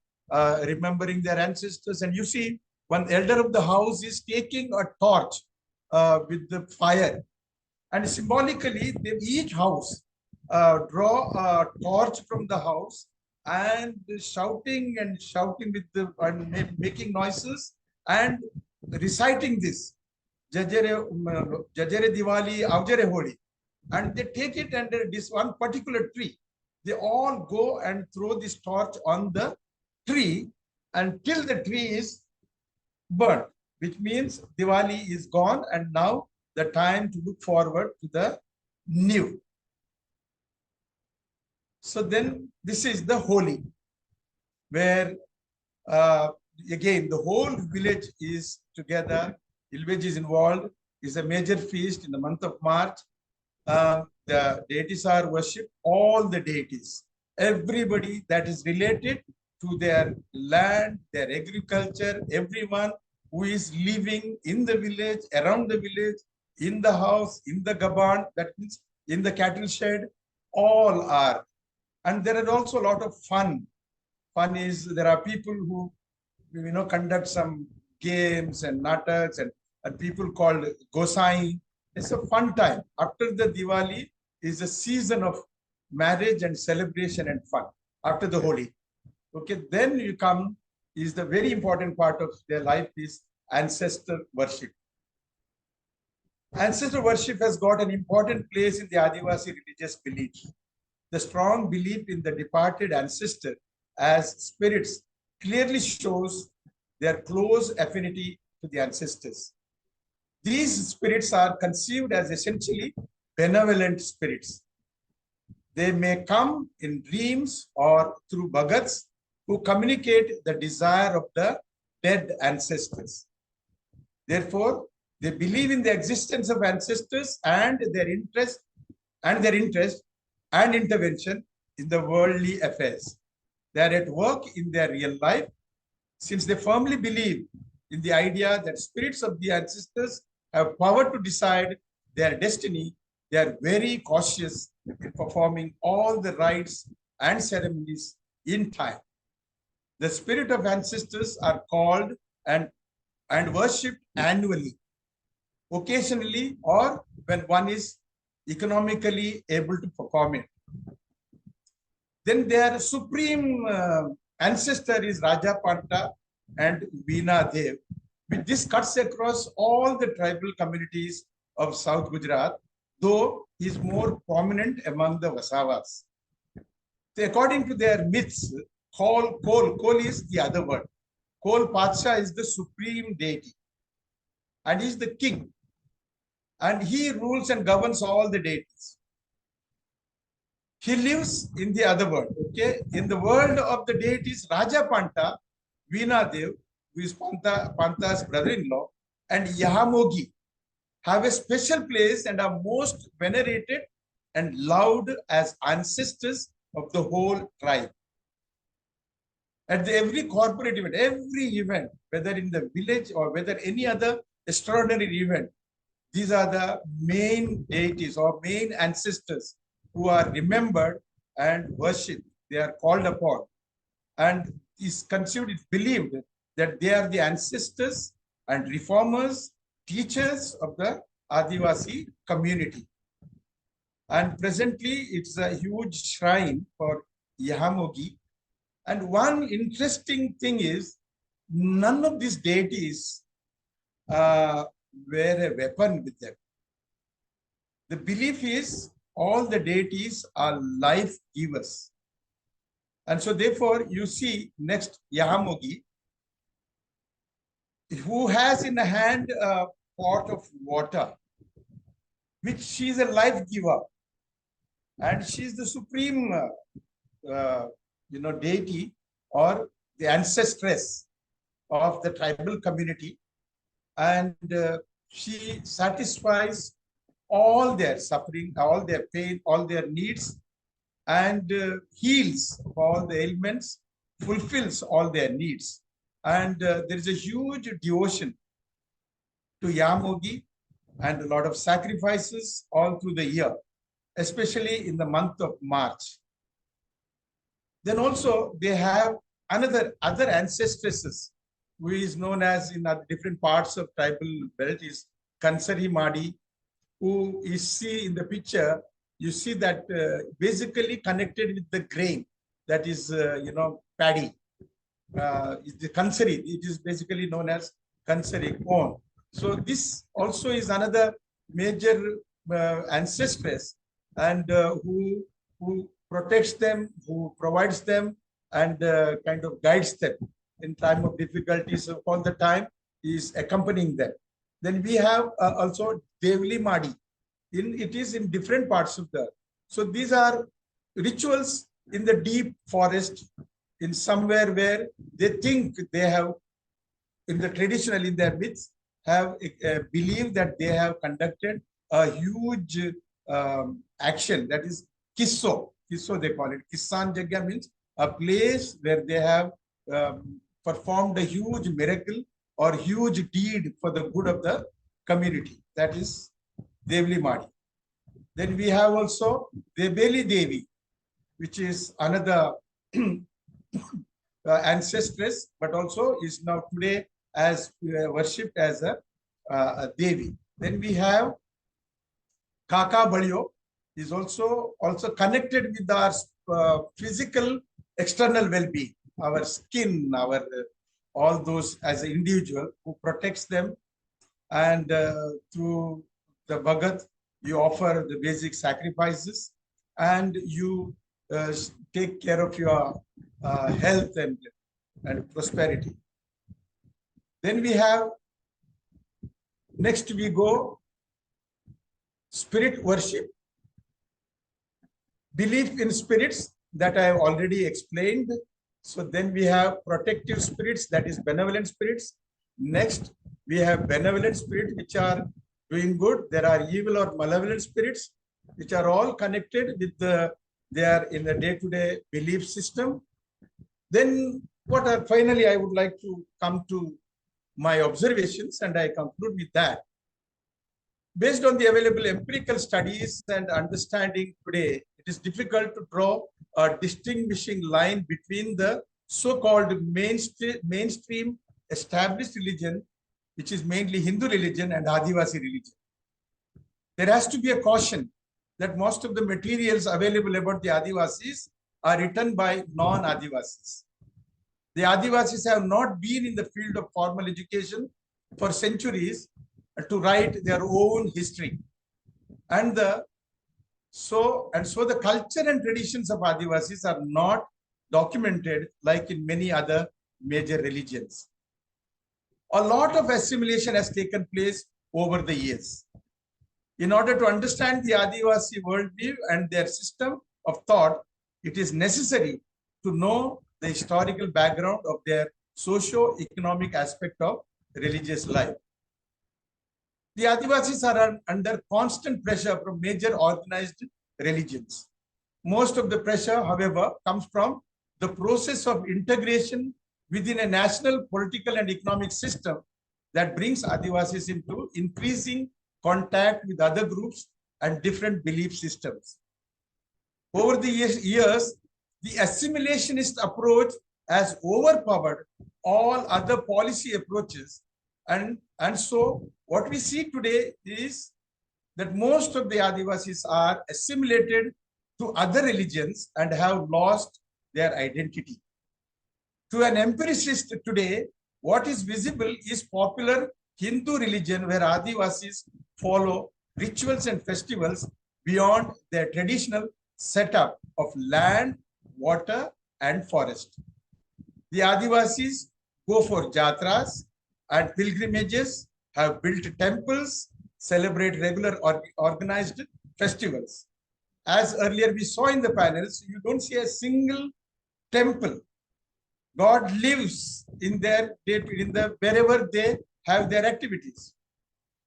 remembering their ancestors. And you see one elder of the house is taking a torch with the fire. And symbolically, each house draw a torch from the house and shouting with making noises and reciting this. Jajare Diwali, Avjare Holi. And they take it under this one particular tree. They all go and throw this torch on the tree until the tree is burnt, which means Diwali is gone and now the time to look forward to the new. So then this is the Holi, where again the whole village is together, village is involved, is a major feast in the month of March. The deities are worshipped, all the deities, everybody that is related to their land, their agriculture, everyone who is living in the village, around the village, in the house, in the gaban, that means in the cattle shed, all are. And there are also a lot of fun. Fun is there are people who conduct some games and nataks and people called Gosai. It's a fun time. After the Diwali is a season of marriage and celebration and fun. After the Holi. Okay, then you come is the very important part of their life is ancestor worship. Ancestor worship has got an important place in the Adivasi religious belief. The strong belief in the departed ancestor as spirits clearly shows their close affinity to the ancestors. These spirits are conceived as essentially benevolent spirits. They may come in dreams or through bhagats who communicate the desire of the dead ancestors. Therefore, they believe in the existence of ancestors and their interest and intervention in the worldly affairs. They are at work in their real life. Since they firmly believe in the idea that spirits of the ancestors have power to decide their destiny, they are very cautious in performing all the rites and ceremonies in time. The spirit of ancestors are called and worshipped annually, occasionally, or when one is economically able to perform it. Then their supreme ancestor is Rajpipla and Veena Dev. This cuts across all the tribal communities of South Gujarat, though he is more prominent among the Vasavas. So according to their myths, Kol is the other word. Kol Patsha is the supreme deity and he is the king. And he rules and governs all the deities. He lives in the other world. Okay, in the world of the deities, Rajapanta, Veena Dev, who is Panta's brother-in-law, and Yahamogi have a special place and are most venerated and loved as ancestors of the whole tribe. At every corporate event, every event, whether in the village or whether any other extraordinary event, these are the main deities or main ancestors who are remembered and worshipped. They are called upon. And is considered, it's believed that they are the ancestors and reformers, teachers of the Adivasi community. And presently, it's a huge shrine for Yahamogi. And one interesting thing is, none of these deities wear a weapon with them. The belief is all the deities are life givers. And so therefore, you see next Yahamogi, who has in the hand a pot of water, which she is a life giver. And she is the supreme deity or the ancestress of the tribal community. And she satisfies all their suffering, all their pain, all their needs, and heals all the ailments, fulfills all their needs. And there is a huge devotion to Yahamogi and a lot of sacrifices all through the year, especially in the month of March. Then also they have other ancestresses, who is known as in different parts of tribal belt is Kansari Madi, who is see in the picture, you see that basically connected with the grain, that is, paddy. Is the Kansari, it is basically known as Kansari corn. So this also is another major ancestress, and who protects them, who provides them, and kind of guides them in time of difficulties. So all the time is accompanying them. Then we have also Devli Madi. It is in different parts of the. So these are rituals in the deep forest, in somewhere where they think they have, in the traditional, in their myths, have believed that they have conducted a huge action, that is Kisso. Kisso they call it. Kissan Jagya means a place where they have performed a huge miracle or huge deed for the good of the community. That is Devli Madi. Then we have also Debeli Devi, which is another ancestress, but also is now today as worshipped as a Devi. Then we have Kaka Balio, is also connected with our physical external well-being, our skin, our all those as an individual who protects them. And through the Bhagat, you offer the basic sacrifices and you take care of your health and prosperity. Then we have, next we go, spirit worship. Belief in spirits that I have already explained. So then we have protective spirits, that is benevolent spirits. Next, we have benevolent spirits which are doing good. There are evil or malevolent spirits which are all connected with they are in the day-to-day belief system. Then finally I would like to come to my observations and I conclude with that. Based on the available empirical studies and understanding today, it is difficult to draw a distinguishing line between the so-called mainstream established religion, which is mainly Hindu religion, and Adivasi religion. There has to be a caution that most of the materials available about the Adivasis are written by non-Adivasis. The Adivasis have not been in the field of formal education for centuries to write their own history. And so the culture and traditions of Adivasis are not documented like in many other major religions. A lot of assimilation has taken place over the years. In order to understand the Adivasi worldview and their system of thought, it is necessary to know the historical background of their socio-economic aspect of religious life. The Adivasis are under constant pressure from major organized religions. Most of the pressure, however, comes from the process of integration within a national political and economic system that brings Adivasis into increasing contact with other groups and different belief systems. Over the years, the assimilationist approach has overpowered all other policy approaches. And so what we see today is that most of the Adivasis are assimilated to other religions and have lost their identity. To an empiricist today, what is visible is popular Hindu religion where Adivasis follow rituals and festivals beyond their traditional setup of land, water, and forest. The Adivasis go for jatras and pilgrimages, have built temples, celebrate regular organized festivals. As earlier we saw in the panels, you don't see a single temple. God lives in their wherever they have their activities.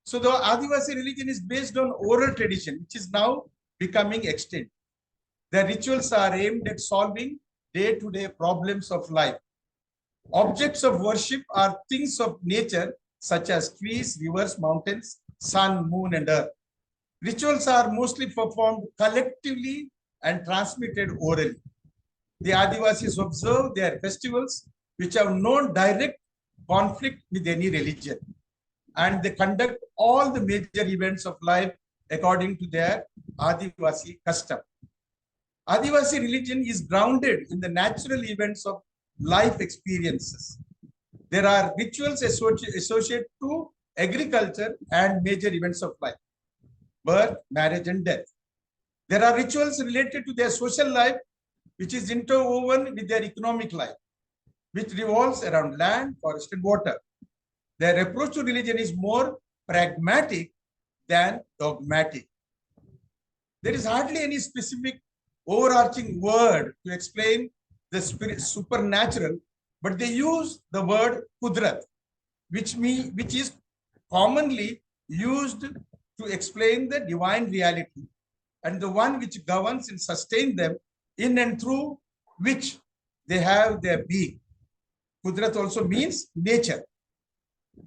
So the Adivasi religion is based on oral tradition, which is now becoming extinct. Their rituals are aimed at solving day-to-day problems of life. Objects of worship are things of nature, such as trees, rivers, mountains, sun, moon, and earth. Rituals are mostly performed collectively and transmitted orally. The Adivasis observe their festivals, which have no direct conflict with any religion, and they conduct all the major events of life according to their Adivasi custom. Adivasi religion is grounded in the natural events of life experiences. There are rituals associated to agriculture and major events of life, birth, marriage, and death. There are rituals related to their social life, which is interwoven with their economic life, which revolves around land, forest, and water. Their approach to religion is more pragmatic than dogmatic. There is hardly any specific overarching word to explain the supernatural, but they use the word Kudrat, which is commonly used to explain the divine reality and the one which governs and sustains them, in and through which they have their being. Kudrat also means nature.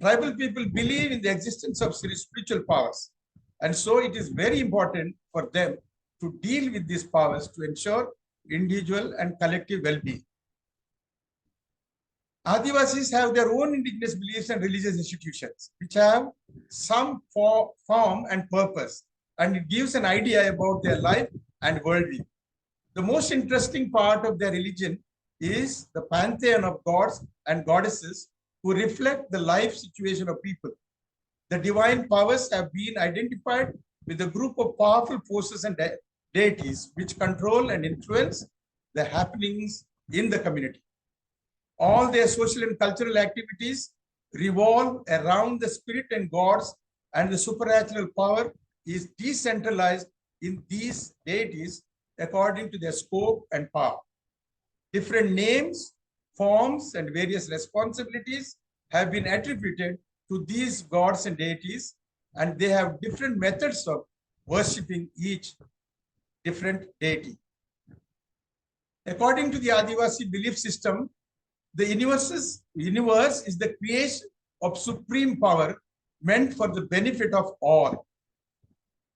Tribal people believe in the existence of spiritual powers. And so it is very important for them to deal with these powers to ensure individual and collective well-being. Adivasis have their own indigenous beliefs and religious institutions, which have some form and purpose, and it gives an idea about their life and worldview. The most interesting part of their religion is the pantheon of gods and goddesses who reflect the life situation of people. The divine powers have been identified with a group of powerful forces and deities which control and influence the happenings in the community. All their social and cultural activities revolve around the spirit and gods, and the supernatural power is decentralized in these deities according to their scope and power. Different names, forms, and various responsibilities have been attributed to these gods and deities, and they have different methods of worshipping each different deity. According to the Adivasi belief system, the universe is the creation of supreme power meant for the benefit of all.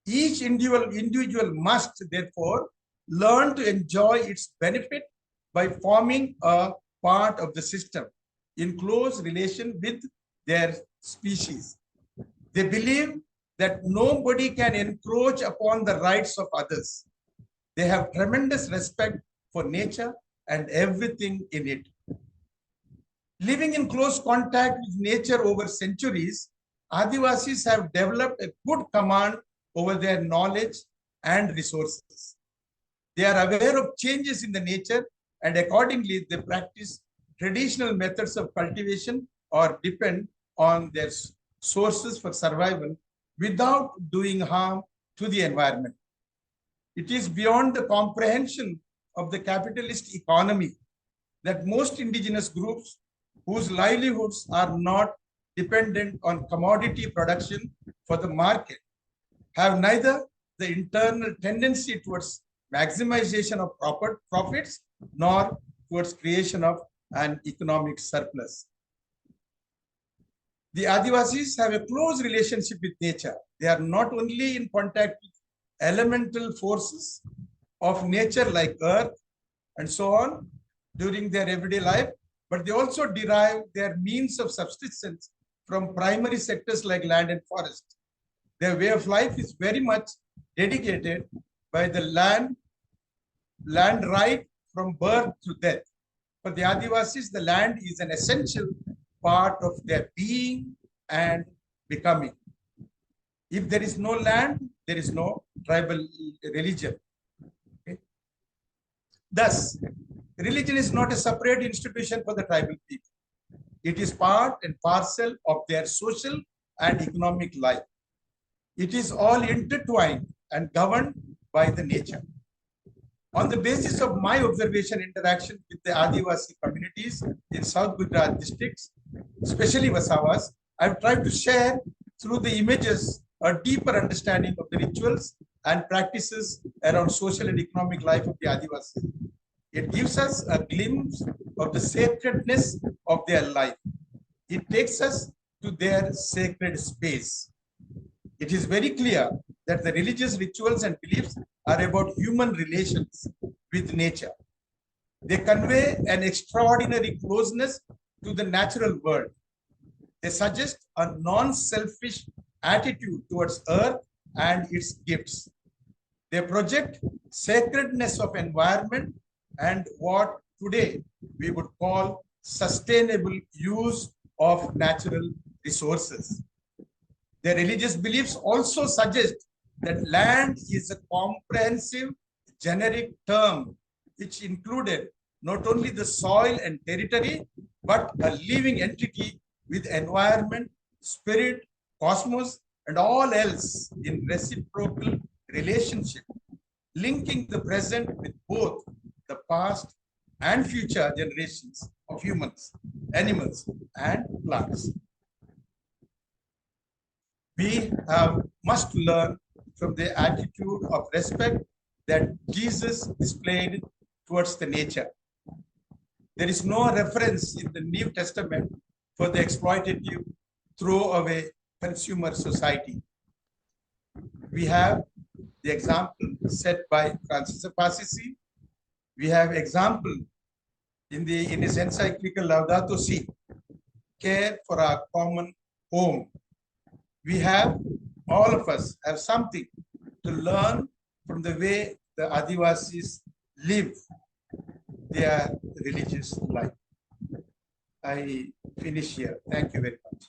Each individual must therefore learn to enjoy its benefit by forming a part of the system in close relation with their species. They believe that nobody can encroach upon the rights of others. They have tremendous respect for nature and everything in it. Living in close contact with nature over centuries, Adivasis have developed a good command over their knowledge and resources. They are aware of changes in the nature, and accordingly they practice traditional methods of cultivation or depend on their sources for survival without doing harm to the environment. It is beyond the comprehension of the capitalist economy that most indigenous groups whose livelihoods are not dependent on commodity production for the market have neither the internal tendency towards maximization of profits nor towards creation of an economic surplus. The Adivasis have a close relationship with nature. They are not only in contact with elemental forces of nature like earth and so on during their everyday life, but they also derive their means of subsistence from primary sectors like land and forest. Their way of life is very much dedicated by the land right from birth to death. For the Adivasis, the land is an essential part of their being and becoming. If there is no land, there is no tribal religion. Okay? Thus, religion is not a separate institution for the tribal people. It is part and parcel of their social and economic life. It is all intertwined and governed by the nature. On the basis of my observation interaction with the Adivasi communities in South Gujarat districts, especially Vasavas, I've tried to share through the images a deeper understanding of the rituals and practices around social and economic life of the Adivasi. It gives us a glimpse of the sacredness of their life. It takes us to their sacred space. It is very clear that the religious rituals and beliefs are about human relations with nature. They convey an extraordinary closeness to the natural world. They suggest a non-selfish attitude towards earth and its gifts. They project sacredness of environment and what today we would call sustainable use of natural resources. Their religious beliefs also suggest that land is a comprehensive generic term which included not only the soil and territory, but a living entity with environment, spirit, cosmos, and all else in reciprocal relationship, linking the present with both the past and future generations of humans, animals, and plants. We must learn from the attitude of respect that Jesus displayed towards the nature. There is no reference in the New Testament for the exploitative, throwaway consumer society. We have the example set by Francis of Assisi. We have example in his encyclical Laudato Si, care for our common home. We have, all of us have something to learn from the way the Adivasis live their religious life. I finish here. Thank you very much.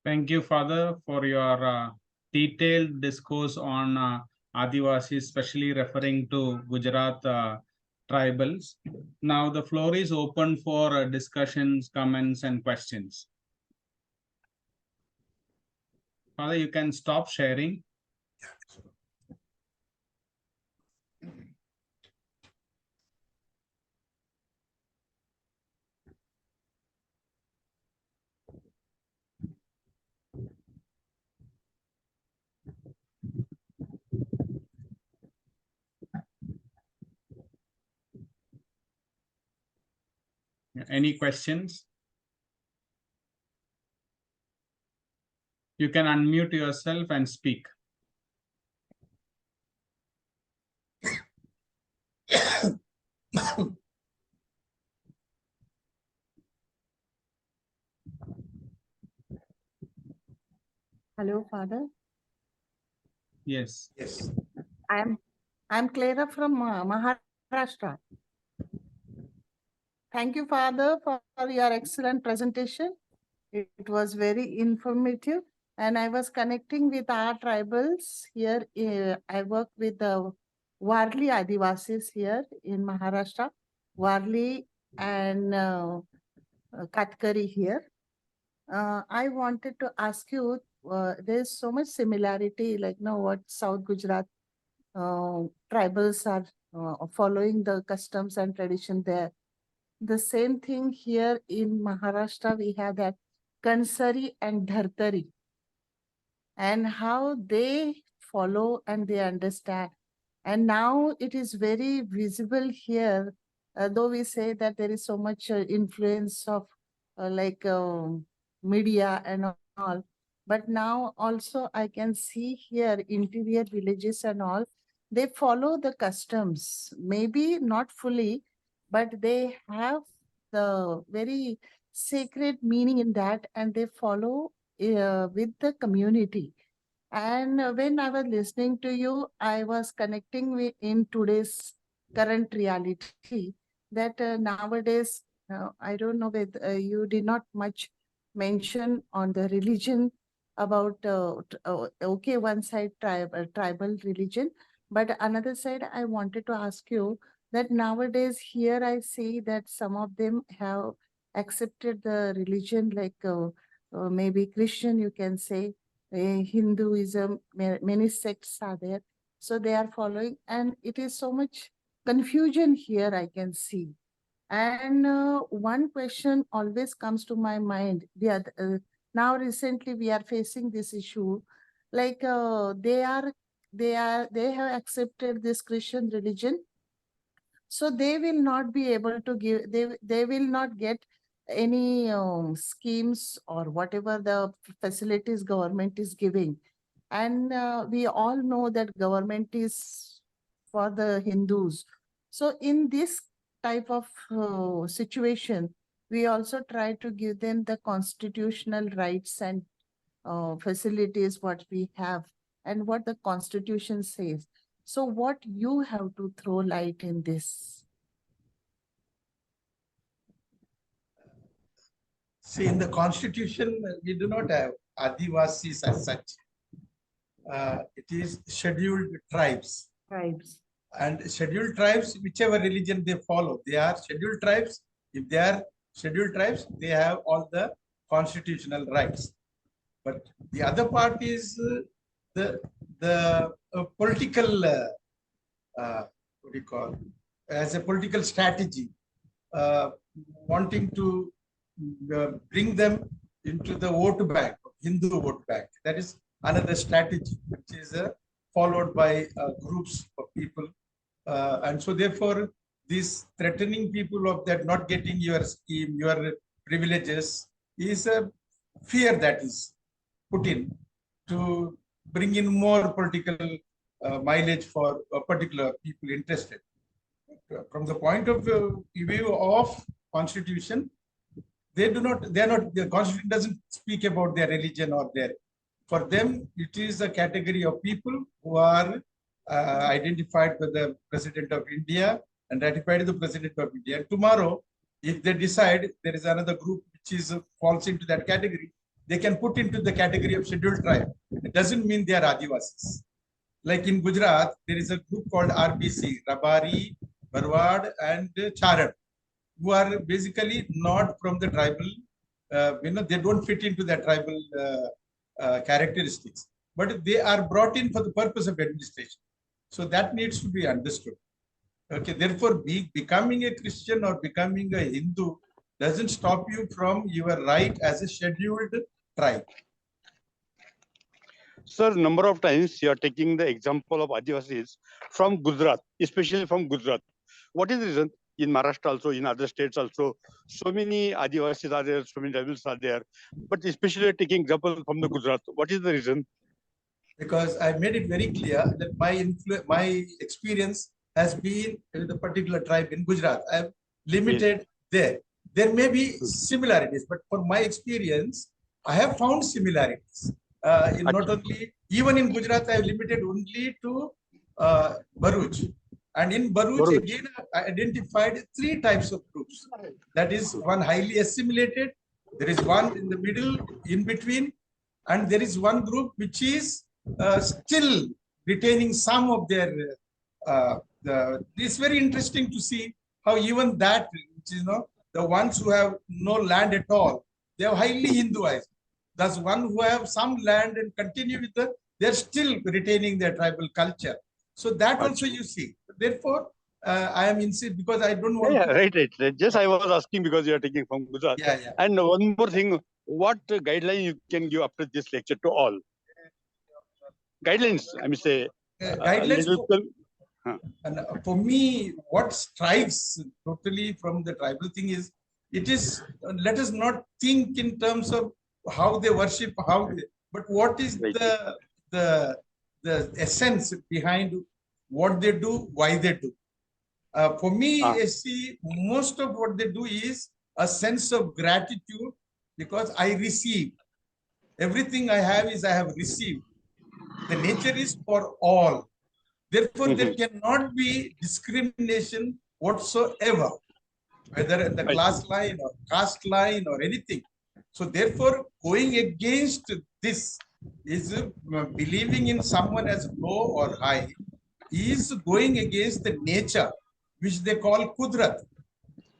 Thank you, Father, for your detailed discourse on Adivasis, especially referring to Gujarat tribals. Now the floor is open for discussions, comments, and questions. Father, you can stop sharing. Any questions? You can unmute yourself and speak. Hello, Father. Yes. Yes. I'm Clara from Maharashtra. Thank you, Father, for your excellent presentation. It was very informative, and I was connecting with our tribals here. I work with the Warli Adivasis here in Maharashtra, Warli and Katkari here. I wanted to ask you, there's so much similarity, like what South Gujarat tribals are following the customs and tradition there. The same thing here in Maharashtra, we have that Kansari and Dhartari, and how they follow and they understand. And now it is very visible here, though we say that there is so much influence of media and all. But now also I can see here interior villages and all, they follow the customs, maybe not fully, but they have the very sacred meaning in that, and they follow with the community. And when I was listening to you, I was connecting with in today's current reality that nowadays, I don't know whether you did not much mention on the religion about, okay, one side tribal religion, but another side, I wanted to ask you that nowadays here I see that some of them have accepted the religion like maybe Christian, you can say, Hinduism, many sects are there. So they are following, and it is so much confusion here I can see. And one question always comes to my mind. Now recently we are facing this issue, like they have accepted this Christian religion, so they will not be able to give, they will not get any schemes or whatever the facilities government is giving. And we all know that government is for the Hindus. So in this type of situation, we also try to give them the constitutional rights and facilities what we have and what the constitution says. So what you have to throw light in this? See, in the constitution, we do not have Adivasis as such. It is scheduled tribes. Tribes. And scheduled tribes, whichever religion they follow, they are scheduled tribes. If they are scheduled tribes, they have all the constitutional rights. But the other part is the political, what do you call, as a political strategy, wanting to bring them into the vote bank, Hindu vote bank. That is another strategy, which is followed by groups of people And so therefore, this threatening people of that not getting your scheme, your privileges is a fear that is put in to bring in more political mileage for particular people interested. From the point of view of constitution, they are not, the constitution doesn't speak about their religion or their, for them, it is a category of people who are identified by the President of India and ratified by the President of India. And tomorrow, if they decide there is another group which is falls into that category, they can put into the category of scheduled tribe. It doesn't mean they are Adivasis. Like in Gujarat, there is a group called RBC, Rabari, Barwad, and Charan, who are basically not from the tribal, they don't fit into the tribal characteristics, but they are brought in for the purpose of administration. So that needs to be understood. Okay, therefore, becoming a Christian or becoming a Hindu doesn't stop you from your right as a scheduled tribe. Sir, number of times you are taking the example of Adivasis from Gujarat, especially from Gujarat. What is the reason? In Maharashtra also, in other states also, so many Adivasis are there, so many tribals are there, but especially taking example from the Gujarat. What is the reason? Because I made it very clear that my experience has been with a particular tribe in Gujarat. I have limited there. There may be similarities, but for my experience, I have found similarities. In not only, even in Gujarat, I have limited only to Bharuch. And in Bharuch, again, I identified 3 types of groups. That is one highly assimilated, there is one in the middle, in between, and there is one group which is still retaining some of their, it's very interesting to see how even that, the ones who have no land at all, they are highly Hinduized. Thus, one who have some land and continue with they're still retaining their tribal culture. So that also you see. Therefore, I am insisting because I don't want. Yeah, right. Just I was asking because you are taking from Gujarat. Yeah. And one more thing, what guideline you can give after this lecture to all? Guidelines, I mean say. Guidelines. And for me, what strikes totally from the tribal thing is, it is, let us not think in terms of how they worship, but what is the essence behind what they do, why they do. For me, I see most of what they do is a sense of gratitude because I receive. Everything I have is I have received. The nature is for all. Therefore, there cannot be discrimination whatsoever, whether at the class line or caste line or anything. So therefore, going against this is believing in someone as low or high, is going against the nature, which they call Kudrat.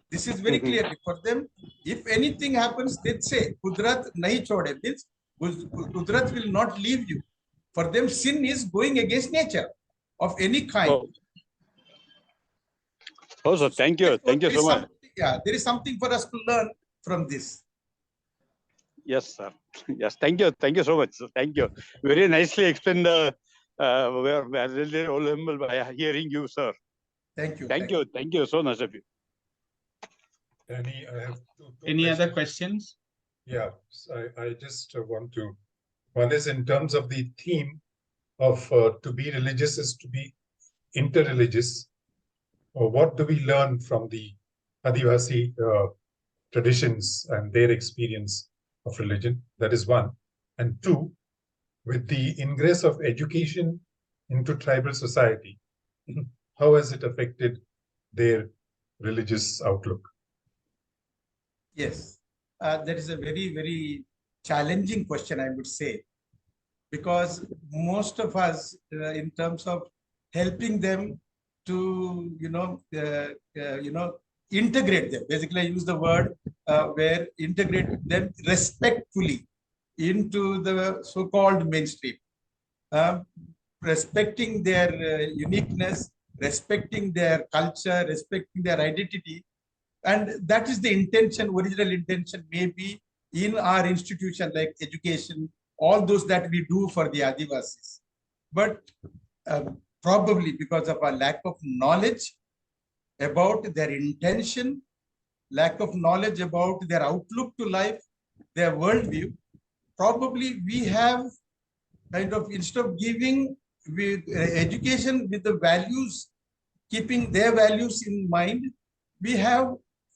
This is very clear for them. If anything happens, they say, Kudrat nahi chode, means Kudrat will not leave you. For them, sin is going against nature of any kind. Oh, so thank you. Thank you so much. Yeah, there is something for us to learn from this. Yes, sir. Yes, thank you. Thank you so much. Thank you. Very nicely explained the we are really all humble by hearing you, sir. Thank you. Thank you. Thank you so much of you. Danny, I have two Any other questions? Yeah, I just want to. One is in terms of the theme of to be religious is to be interreligious. What do we learn from the Adivasi traditions and their experience of religion? That is one. And two, with the ingress of education into tribal society, how has it affected their religious outlook? Yes, that is a very, very challenging question, I would say, because most of us, in terms of helping them to, integrate them. Basically, I use the word where integrate them respectfully into the so-called mainstream, respecting their uniqueness, respecting their culture, respecting their identity. And that is the intention, original intention, maybe in our institution like education, all those that we do for the Adivasis. But probably because of a lack of knowledge about their intention, lack of knowledge about their outlook to life, their worldview. Probably we have kind of, instead of giving with education with the values, keeping their values in mind, we have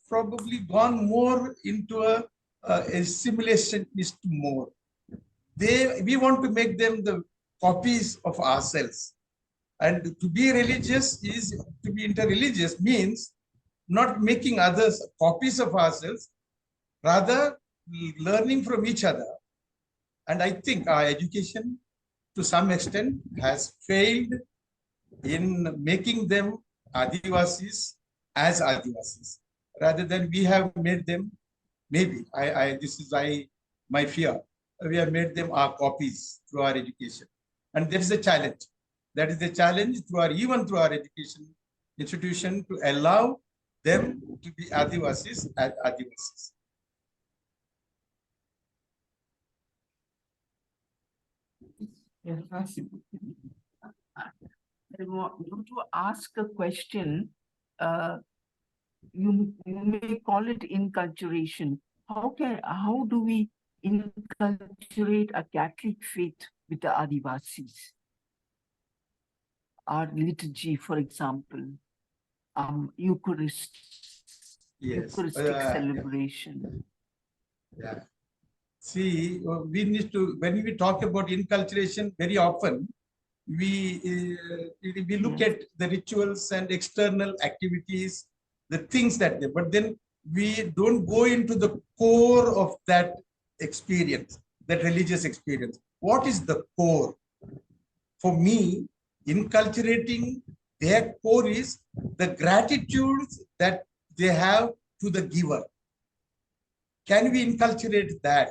probably gone more into a assimilationist mode. We want to make them the copies of ourselves. And to be religious is to be interreligious means not making others copies of ourselves, rather learning from each other. And I think our education to some extent has failed in making them Adivasis as Adivasis, rather than we have made them, maybe, this is my fear, we have made them our copies through our education. And that is a challenge. That is the challenge even through our education institution, to allow them to be Adivasis as Adivasis. Yes. I want to ask a question. You may call it inculturation. How do we inculturate a Catholic faith with the Adivasis? Our liturgy, for example, Eucharistic celebration. Yeah. See, we need to, when we talk about inculturation, very often we look at the rituals and external activities, the things that they, but then we don't go into the core of that experience, that religious experience. What is the core? For me, inculturating their core is the gratitude that they have to the giver. Can we inculturate that,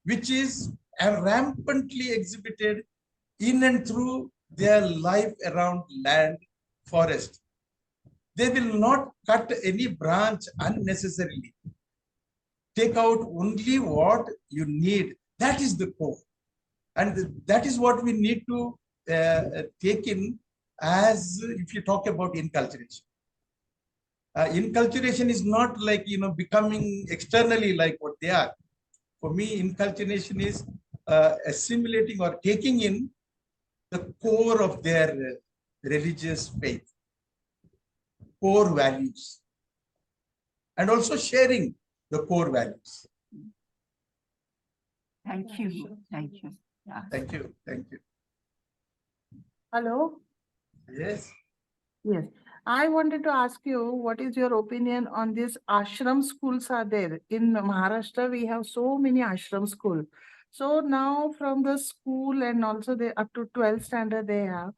which is rampantly exhibited in and through their life around land, forest? They will not cut any branch unnecessarily. Take out only what you need. That is the core. And that is what we need to take in as if you talk about inculturation. Inculturation is not like, becoming externally like what they are. For me, inculturation is assimilating or taking in the core of their religious faith, core values, and also sharing the core values. Thank you. Thank you. Yeah. Thank you. Thank you. Hello? Yes. Yes. I wanted to ask you, what is your opinion on these ashram schools are there? In Maharashtra, we have so many ashram schools. So now from the school and also they up to 12th standard they have.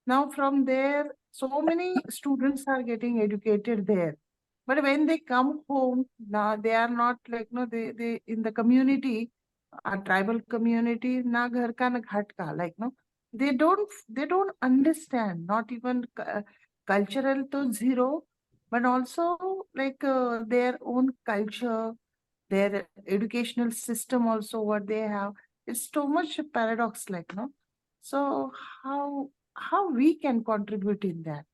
Now from there, so many students are getting educated there. But when they come home, now they are not like, they in the community, a tribal community, na ghar ka na ghat ka, like, they don't understand, not even cultural to zero, but also like their own culture, their educational system also what they have. It's too much paradox, like, so how we can contribute in that?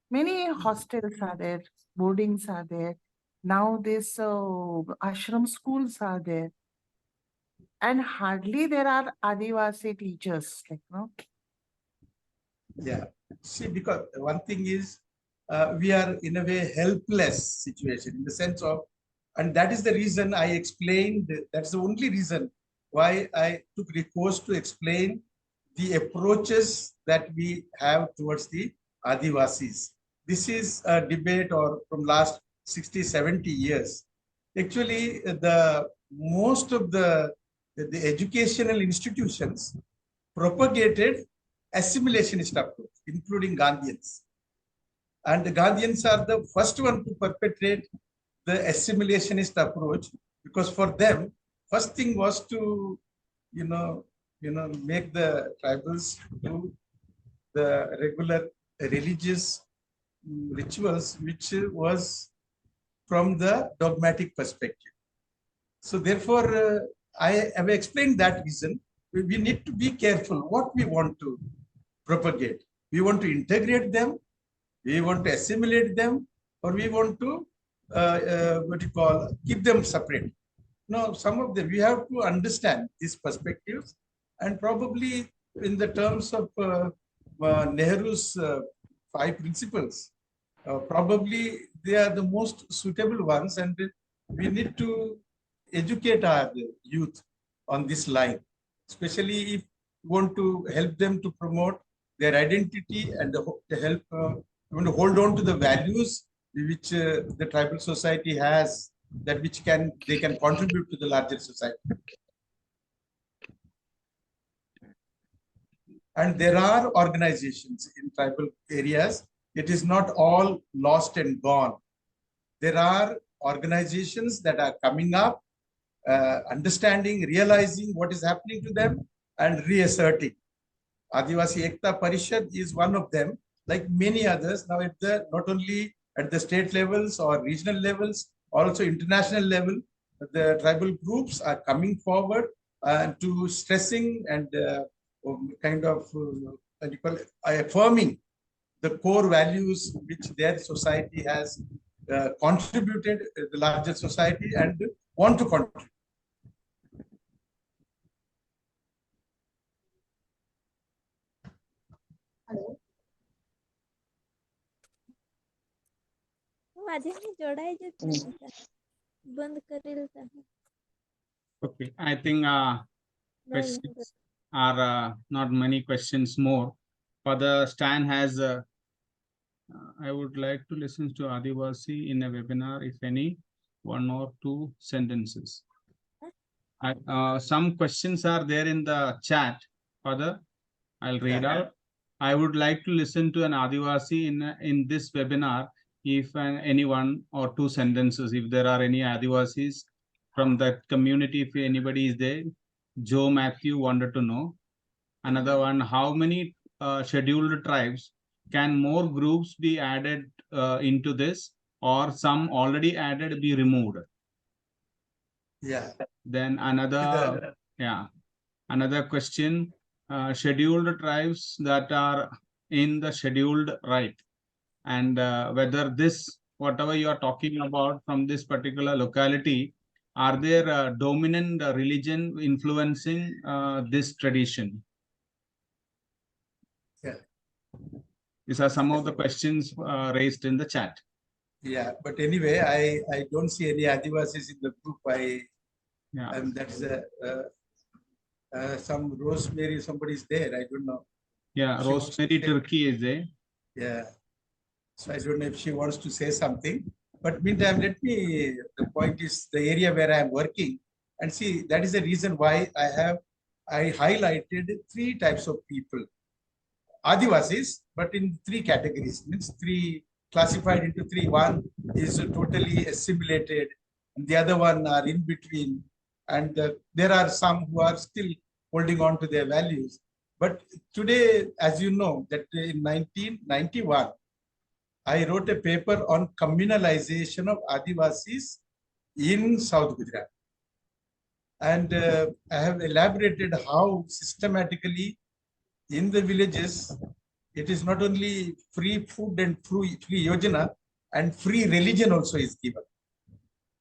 Many hostels are there, boardings are there. Now this ashram schools are there. And hardly there are Adivasi teachers, like, Yeah. See, because one thing is, we are in a way helpless situation in the sense of, and that is the reason I explained, that's the only reason why I took recourse to explain the approaches that we have towards the Adivasis. This is a debate or from last 60, 70 years. Actually, most of the educational institutions propagated assimilationist approach, including Gandhians. And the Gandhians are the first one to perpetrate the assimilationist approach, because for them, first thing was to, make the tribals do the regular religious rituals, which was from the dogmatic perspective. So therefore, I have explained that reason. We need to be careful what we want to propagate. We want to integrate them, we want to assimilate them, or we want to keep them separate. No, some of them, we have to understand these perspectives, and probably in the terms of Nehru's 5 principles, probably they are the most suitable ones, and we need to educate our youth on this line, especially if we want to help them to promote their identity and to help we want to hold on to the values which the tribal society has, that which they can contribute to the larger society. And there are organizations in tribal areas. It is not all lost and gone. There are organizations that are coming up, understanding, realizing what is happening to them, and reasserting. Adivasi Ekta Parishad is one of them, like many others. Now, not only at the state levels or regional levels, also international level, the tribal groups are coming forward to stressing and affirming the core values which their society has contributed to the larger society and want to contribute. Hello. Okay, I think questions are not many questions more. Father Stan has, I would like to listen to Adivasi in a webinar, if any, 1 or 2 sentences. Some questions are there in the chat, Father. I'll read out. I would like to listen to an Adivasi in this webinar, if any 1 or 2 sentences, if there are any Adivasis from that community, if anybody is there. Joe Matthew wanted to know. Another one, how many scheduled tribes? Can more groups be added into this, or some already added be removed? Yeah. Then another, another question, scheduled tribes that are in the scheduled right, and whether this, whatever you are talking about from this particular locality, are there dominant religion influencing this tradition? Yeah. These are some of the questions raised in the chat. Yeah, but anyway, I don't see any Adivasis in the group. And that's some Rosemary, somebody is there. I don't know. Yeah, Rosemary Turkey is there. Yeah. So I don't know if she wants to say something. But meantime, the point is the area where I am working. And see, that is the reason why I highlighted 3 types of people. Adivasis, but in 3 categories, means 3 classified into 3. One is totally assimilated, and the other one are in between. And there are some who are still holding on to their values. But today, as you know, that in 1991, I wrote a paper on communalization of Adivasis in South Gujarat. And I have elaborated how systematically in the villages, it is not only free food and free yojana, and free religion also is given.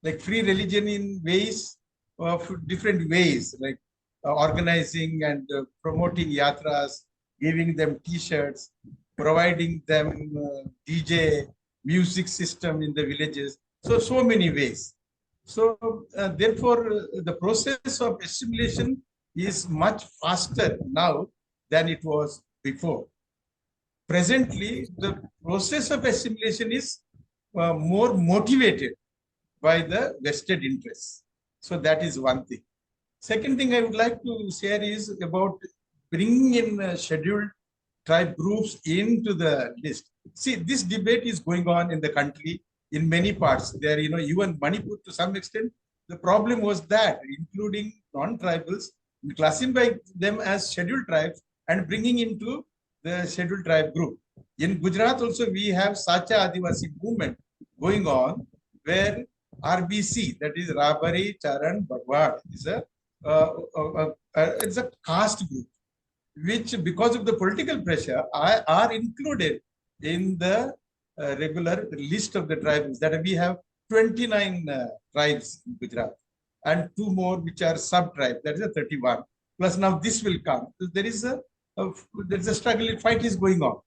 Like free religion in ways of different ways, like organizing and promoting yatras, giving them t-shirts, providing them DJ music system in the villages. So many ways. So therefore, the process of assimilation is much faster now than it was before. Presently, the process of assimilation is more motivated by the vested interests. So that is one thing. Second thing I would like to share is about bringing in scheduled tribe groups into the list. See, this debate is going on in the country in many parts. There, even Manipur to some extent, the problem was that including non-tribals, classifying them as scheduled tribes and bringing into the scheduled tribe group. In Gujarat also, we have Sacha Adivasi movement going on, where RBC, that is Rabari Charan Bhagwad, is it's a caste group. which because of the political pressure are included in the regular list of the tribes. That we have 29 tribes in Gujarat and 2 more which are sub-tribes, that is a 31. Plus now this will come. There is a struggle, fight is going on.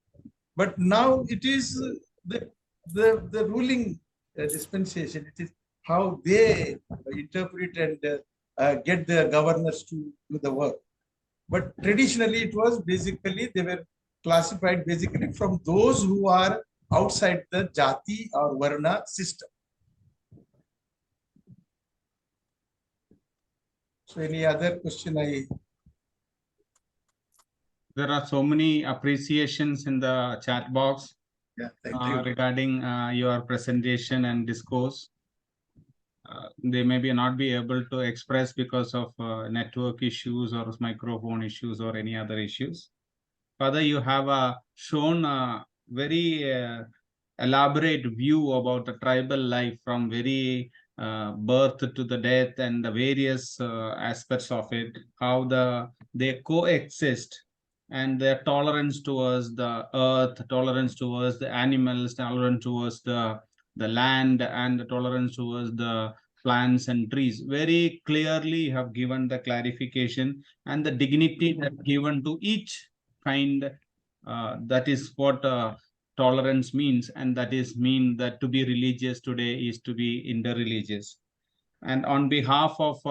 But now it is the ruling dispensation. It is how they interpret and get the governors to do the work. But traditionally it was basically, they were classified basically from those who are outside the jati or varna system. So any other question? There are so many appreciations in the chat box Thank you. regarding your presentation and discourse. They may not be able to express because of network issues or microphone issues or any other issues. Father, you have shown a very elaborate view about the tribal life from very birth to the death and the various aspects of it, how they coexist, and their tolerance towards the earth, tolerance towards the animals, tolerance towards the land, and the tolerance towards the plants and trees. Very clearly have given the clarification and the dignity that given to each kind. That is what tolerance means, and that is mean that to be religious today is to be interreligious. And on behalf of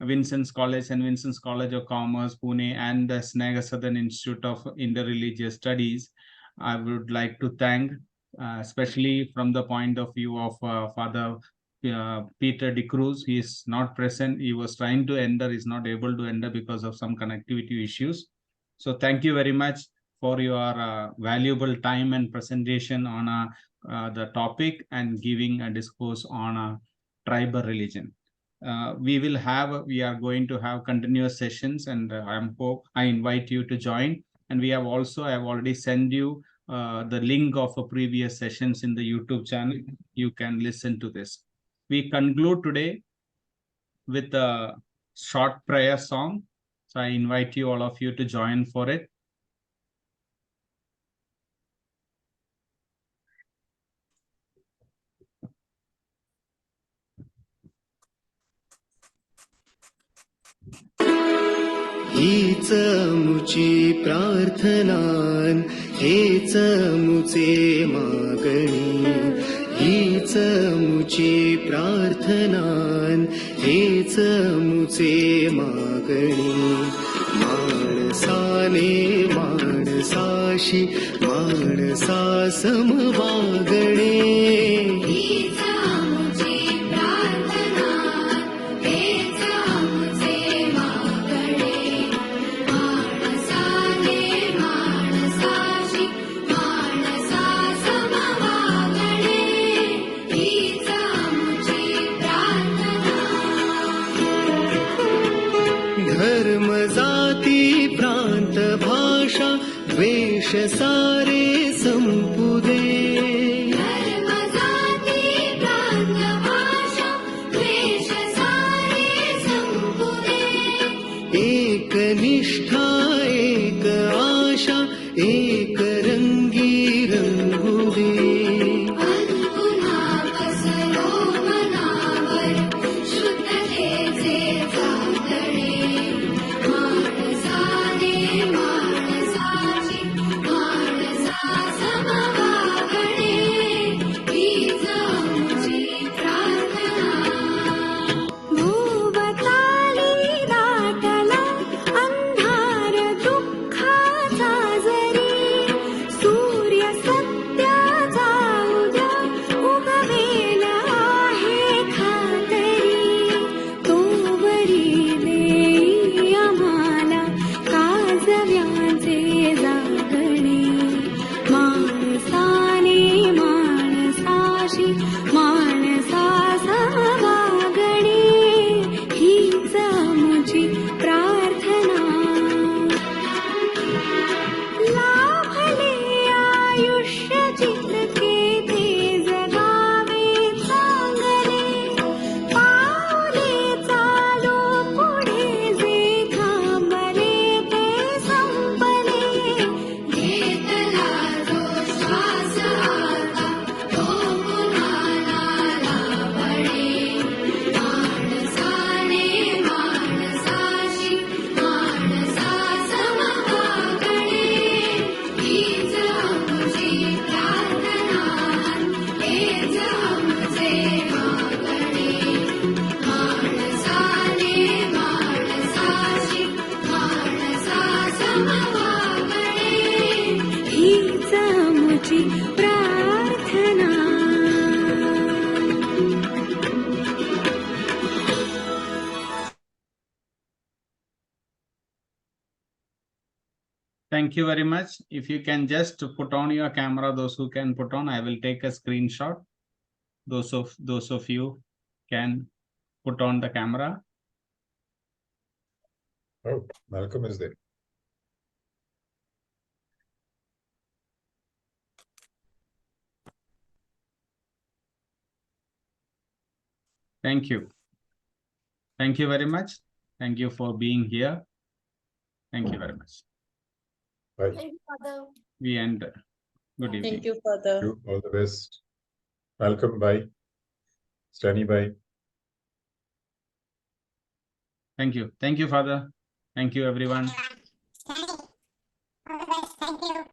Vincent's College and Vincent's College of Commerce, Pune, and the Sneha Southern Institute of Interreligious Studies, I would like to thank, especially from the point of view of Father Peter De Cruz. He is not present. He was trying to enter, is not able to enter because of some connectivity issues. So thank you very much for your valuable time and presentation on the topic and giving a discourse on tribal religion. We are going to have continuous sessions, and I invite you to join. And I have already sent you the link of a previous sessions in the YouTube channel. You can listen to this. We conclude today with a short prayer song. So I invite you, all of you, to join for it. हीच मुची प्रार्थनान, हेच मुचे मागणी. हीच मुची प्रार्थनान, हेच मुचे मागणी. माणसाने माणसाशी माणसा समवागणे. धर्म जाती प्रांत भाषा द्वेष सारे संपुदे. धर्म जाती प्रांत भाषा द्वेष सारे संपुदे. एक निष्ठा एक आशा एक रंगी रंगुदे. thank you very much. If you can just put on your camera, those who can put on, I will take a screenshot. Those of you can put on the camera. Oh, Malcolm is there. Thank you. Thank you very much. Thank you for being here. Thank you very much. Bye. Thank you, Father. We end. Good evening. Thank you, Father. You, all the best. Malcolm, bye. Stanny, bye. Thank you. Thank you, Father. Thank you, everyone. Thank you.